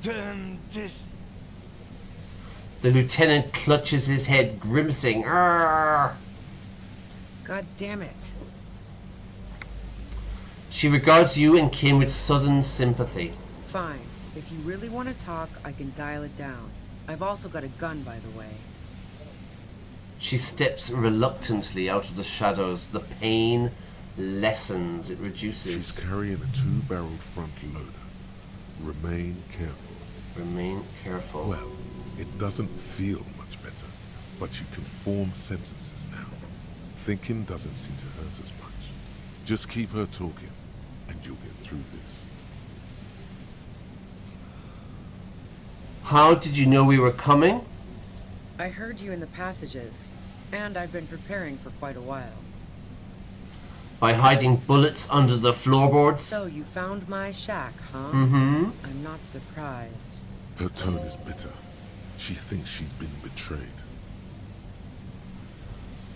Damn this. The lieutenant clutches his head, grimacing. Arrgh! God damn it. She regards you and Kim with sudden sympathy. Fine. If you really want to talk, I can dial it down. I've also got a gun, by the way. She steps reluctantly out of the shadows. The pain lessens, it reduces. She's carrying a two-barreled front loader. Remain careful. Remain careful. Well, it doesn't feel much better, but you can form sentences now. Thinking doesn't seem to hurt as much. Just keep her talking, and you'll get through this. How did you know we were coming? I heard you in the passages, and I've been preparing for quite a while. By hiding bullets under the floorboards? So you found my shack, huh? Mm-hmm. I'm not surprised. Her tone is bitter. She thinks she's been betrayed.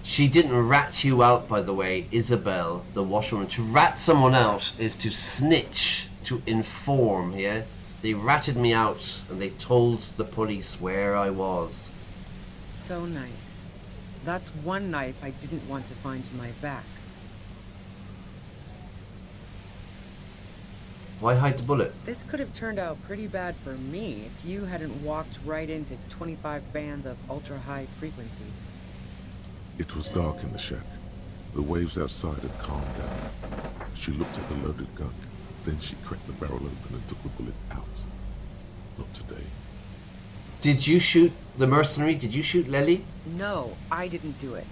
She didn't rat you out, by the way, Isabel, the washerwoman. To rat someone out is to snitch, to inform, yeah? They ratted me out and they told the police where I was. So nice. That's one knife I didn't want to find in my back. Why hide the bullet? This could have turned out pretty bad for me if you hadn't walked right into 25 bands of ultra-high frequencies. It was dark in the shack. The waves outside had calmed down. She looked at the loaded gun. Then she cracked the barrel open and took the bullet out. Not today. Did you shoot the mercenary? Did you shoot Lely? No, I didn't do it.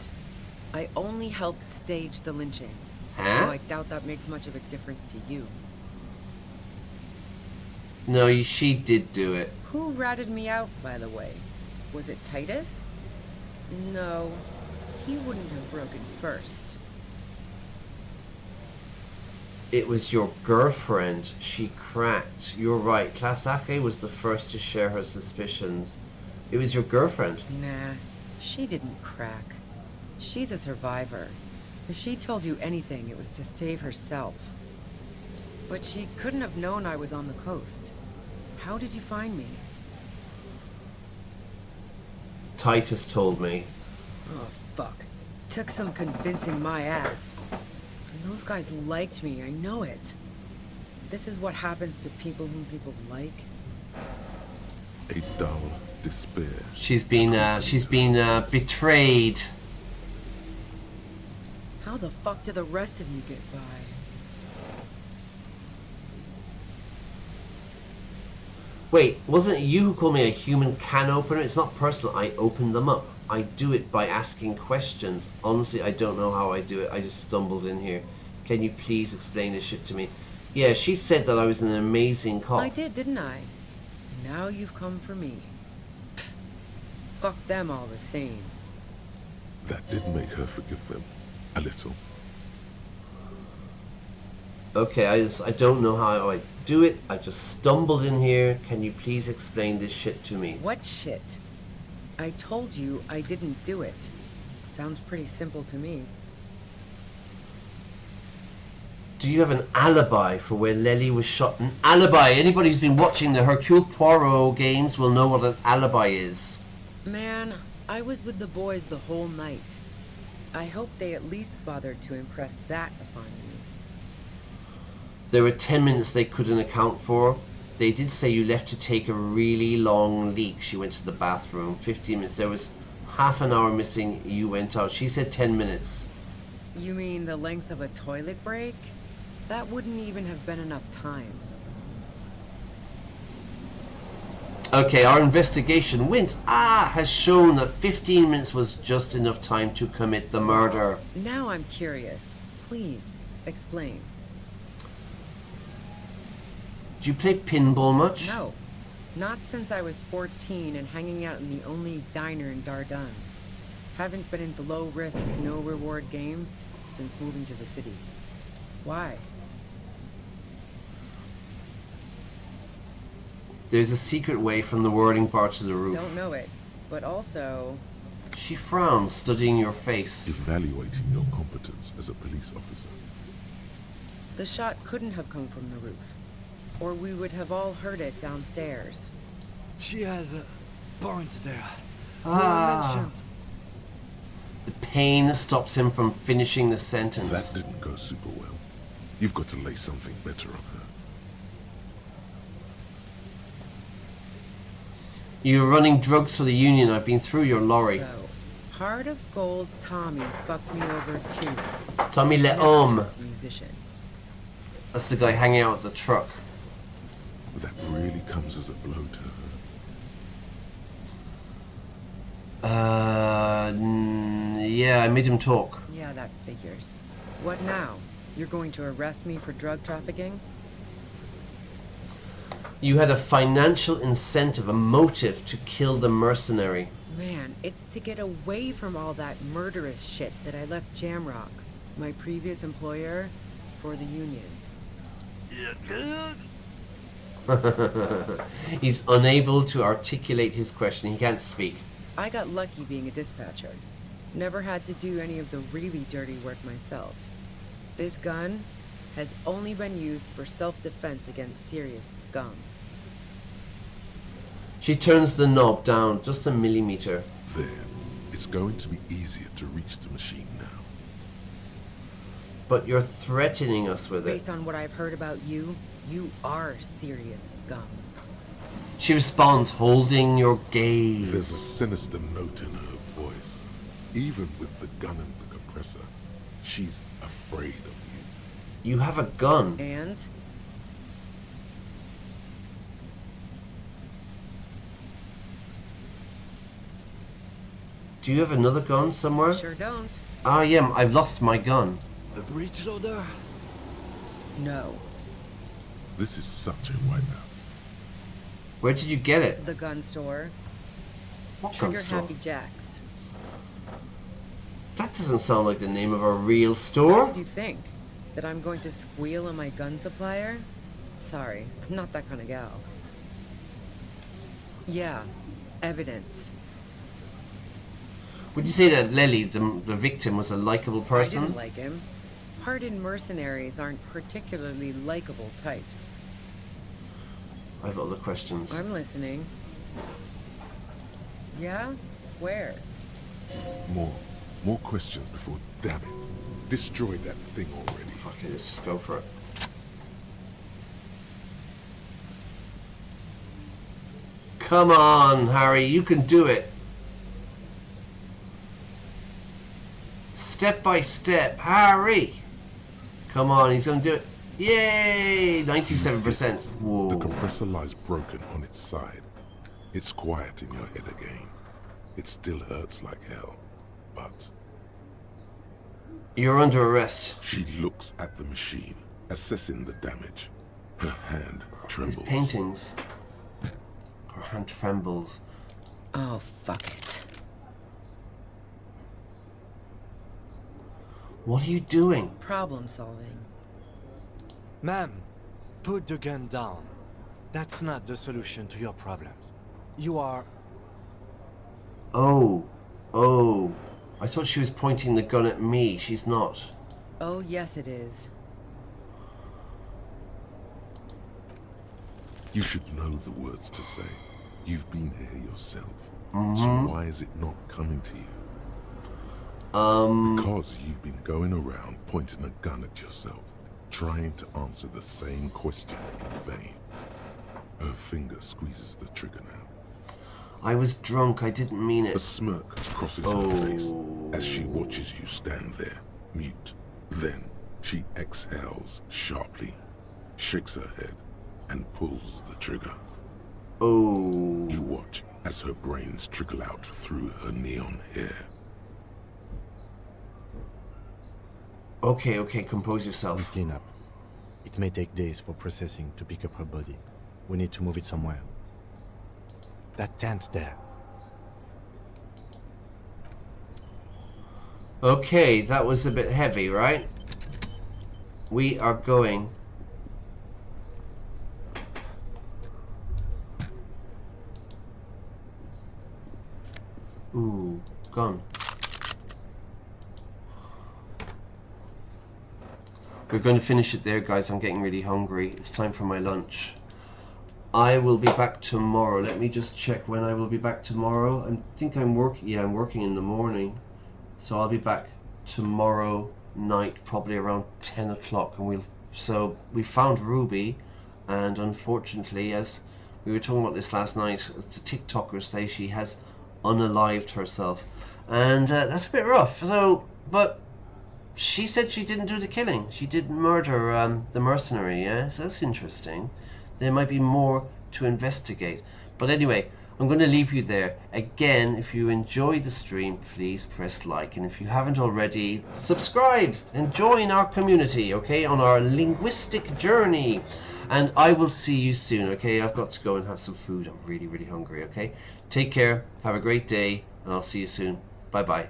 I only helped stage the lynching. Huh? Though I doubt that makes much of a difference to you. No, she did do it. Who ratted me out, by the way? Was it Titus? No, he wouldn't have broken first. It was your girlfriend. She cracked. You're right. Klasake was the first to share her suspicions. It was your girlfriend. Nah, she didn't crack. She's a survivor. If she told you anything, it was to save herself. But she couldn't have known I was on the coast. How did you find me? Titus told me. Oh, fuck. Took some convincing my ass. And those guys liked me, I know it. This is what happens to people whom people like. A dull despair. She's been betrayed. How the fuck did the rest of you get by? Wait, wasn't it you who called me a human can opener? It's not personal. I open them up. I do it by asking questions. Honestly, I don't know how I do it. I just stumbled in here. Can you please explain this shit to me? Yeah, she said that I was an amazing cop. I did, didn't I? Now you've come for me. Pfft. Fuck them all the same. That did make her forgive them. A little. Okay, I don't know how I do it. I just stumbled in here. Can you please explain this shit to me? What shit? I told you I didn't do it. Sounds pretty simple to me. Do you have an alibi for where Lely was shot? An alibi! Anybody who's been watching the Hercule Poirot games will know what an alibi is. Man, I was with the boys the whole night. I hope they at least bothered to impress that upon you. There were 10 minutes they couldn't account for. They did say you left to take a really long leak. She went to the bathroom. 15 minutes. There was half an hour missing. You went out. She said 10 minutes. You mean the length of a toilet break? That wouldn't even have been enough time. Okay, our investigation has shown that 15 minutes was just enough time to commit the murder. Now I'm curious. Please, explain. Do you play pinball much? No. Not since I was 14 and hanging out in the only diner in Dardun. Haven't been into low-risk, no-reward games since moving to the city. Why? There's a secret way from the whirling bar to the roof. Don't know it, but also... She frowns, studying your face. Evaluating your competence as a police officer. The shot couldn't have come from the roof, or we would have all heard it downstairs. She has a point there. Ah. The pain stops him from finishing the sentence. That didn't go super well. You've got to lay something better on her. You're running drugs for the union. I've been through your lorry. So, Heart of Gold Tommy fucked me over too. Tommy Never Lehomme. trust a musician. That's the guy hanging out at the truck. That really comes as a blow to her. Yeah, I made him talk. Yeah, that figures. What now? You're going to arrest me for drug trafficking? You had a financial incentive, a motive to kill the mercenary. Man, it's to get away from all that murderous shit that I left Jamrock. My previous employer for the union. He's unable to articulate his question. He can't speak. I got lucky being a dispatcher. Never had to do any of the really dirty work myself. This gun has only been used for self-defense against serious scum. She turns the knob down just a millimeter. There. It's going to be easier to reach the machine now. But you're threatening us with it. Based on what I've heard about you, you are serious scum. She responds, holding your gaze. There's a sinister note in her voice. Even with the gun and the compressor, she's afraid of you. You have a gun. And? Do you have another gun somewhere? Sure don't. Ah, yeah, I've lost my gun. A breech loader? No. This is such a wipeout. Where did you get it? The gun store. What gun Trigger store? Happy Jacks. That doesn't sound like the name of a real What store. did you think? That I'm going to squeal on my gun supplier? Sorry, I'm not that kind of gal. Yeah, evidence. Would you say that Lily, the victim, was a likable I person? didn't like him. Hardened mercenaries aren't particularly likable types. I have other questions. I'm listening. Yeah? Where? More questions before, damn it. Destroy that thing already. Fuck it, let's just go for it. Come on, Harry, you can do it. Step by step, Harry. Come on, he's gonna do it. Yay! 97%. Whoa. The compressor lies broken on its side. It's quiet in your head again. It still hurts like hell, but... You're under arrest. She looks at the machine, assessing the damage. Her hand trembles. Paintings. Her hand trembles. Oh, fuck it. What are you doing? Problem solving. Ma'am, put the gun down. That's not the solution to your problems. You are... Oh. I thought she was pointing the gun at me. She's not. Oh, yes it is. You should know the words to say. You've been here yourself. Mm-hmm. So why is it not coming to you? Because you've been going around pointing a gun at yourself, trying to answer the same question in vain. Her finger squeezes the trigger now. I was drunk. I didn't mean A it. smirk crosses her face as she watches you stand there, mute. Then she exhales sharply, shakes her head, and pulls the trigger. Oh. You watch as her brains trickle out through her neon hair. Okay, compose yourself. We clean up. It may take days for processing to pick up her body. We need to move it somewhere. That tent there. Okay, that was a bit heavy, right? We are going. Ooh, gone. We're going to finish it there, guys. I'm getting really hungry. It's time for my lunch. I will be back tomorrow. Let me just check when I will be back tomorrow. I think I'm working. Yeah, I'm working in the morning. So I'll be back tomorrow night, probably around 10 o'clock. And we found Ruby, and unfortunately, as we were talking about this last night, as the TikTokers say, she has unalived herself. And that's a bit rough. So, but she said she didn't do the killing. She didn't murder the mercenary, yeah? So that's interesting. There might be more to investigate. But anyway, I'm going to leave you there. Again, if you enjoyed the stream, please press like. And if you haven't already, subscribe and join our community, okay, on our linguistic journey. And I will see you soon, okay? I've got to go and have some food. I'm really, really hungry, okay? Take care. Have a great day. And I'll see you soon. Bye-bye.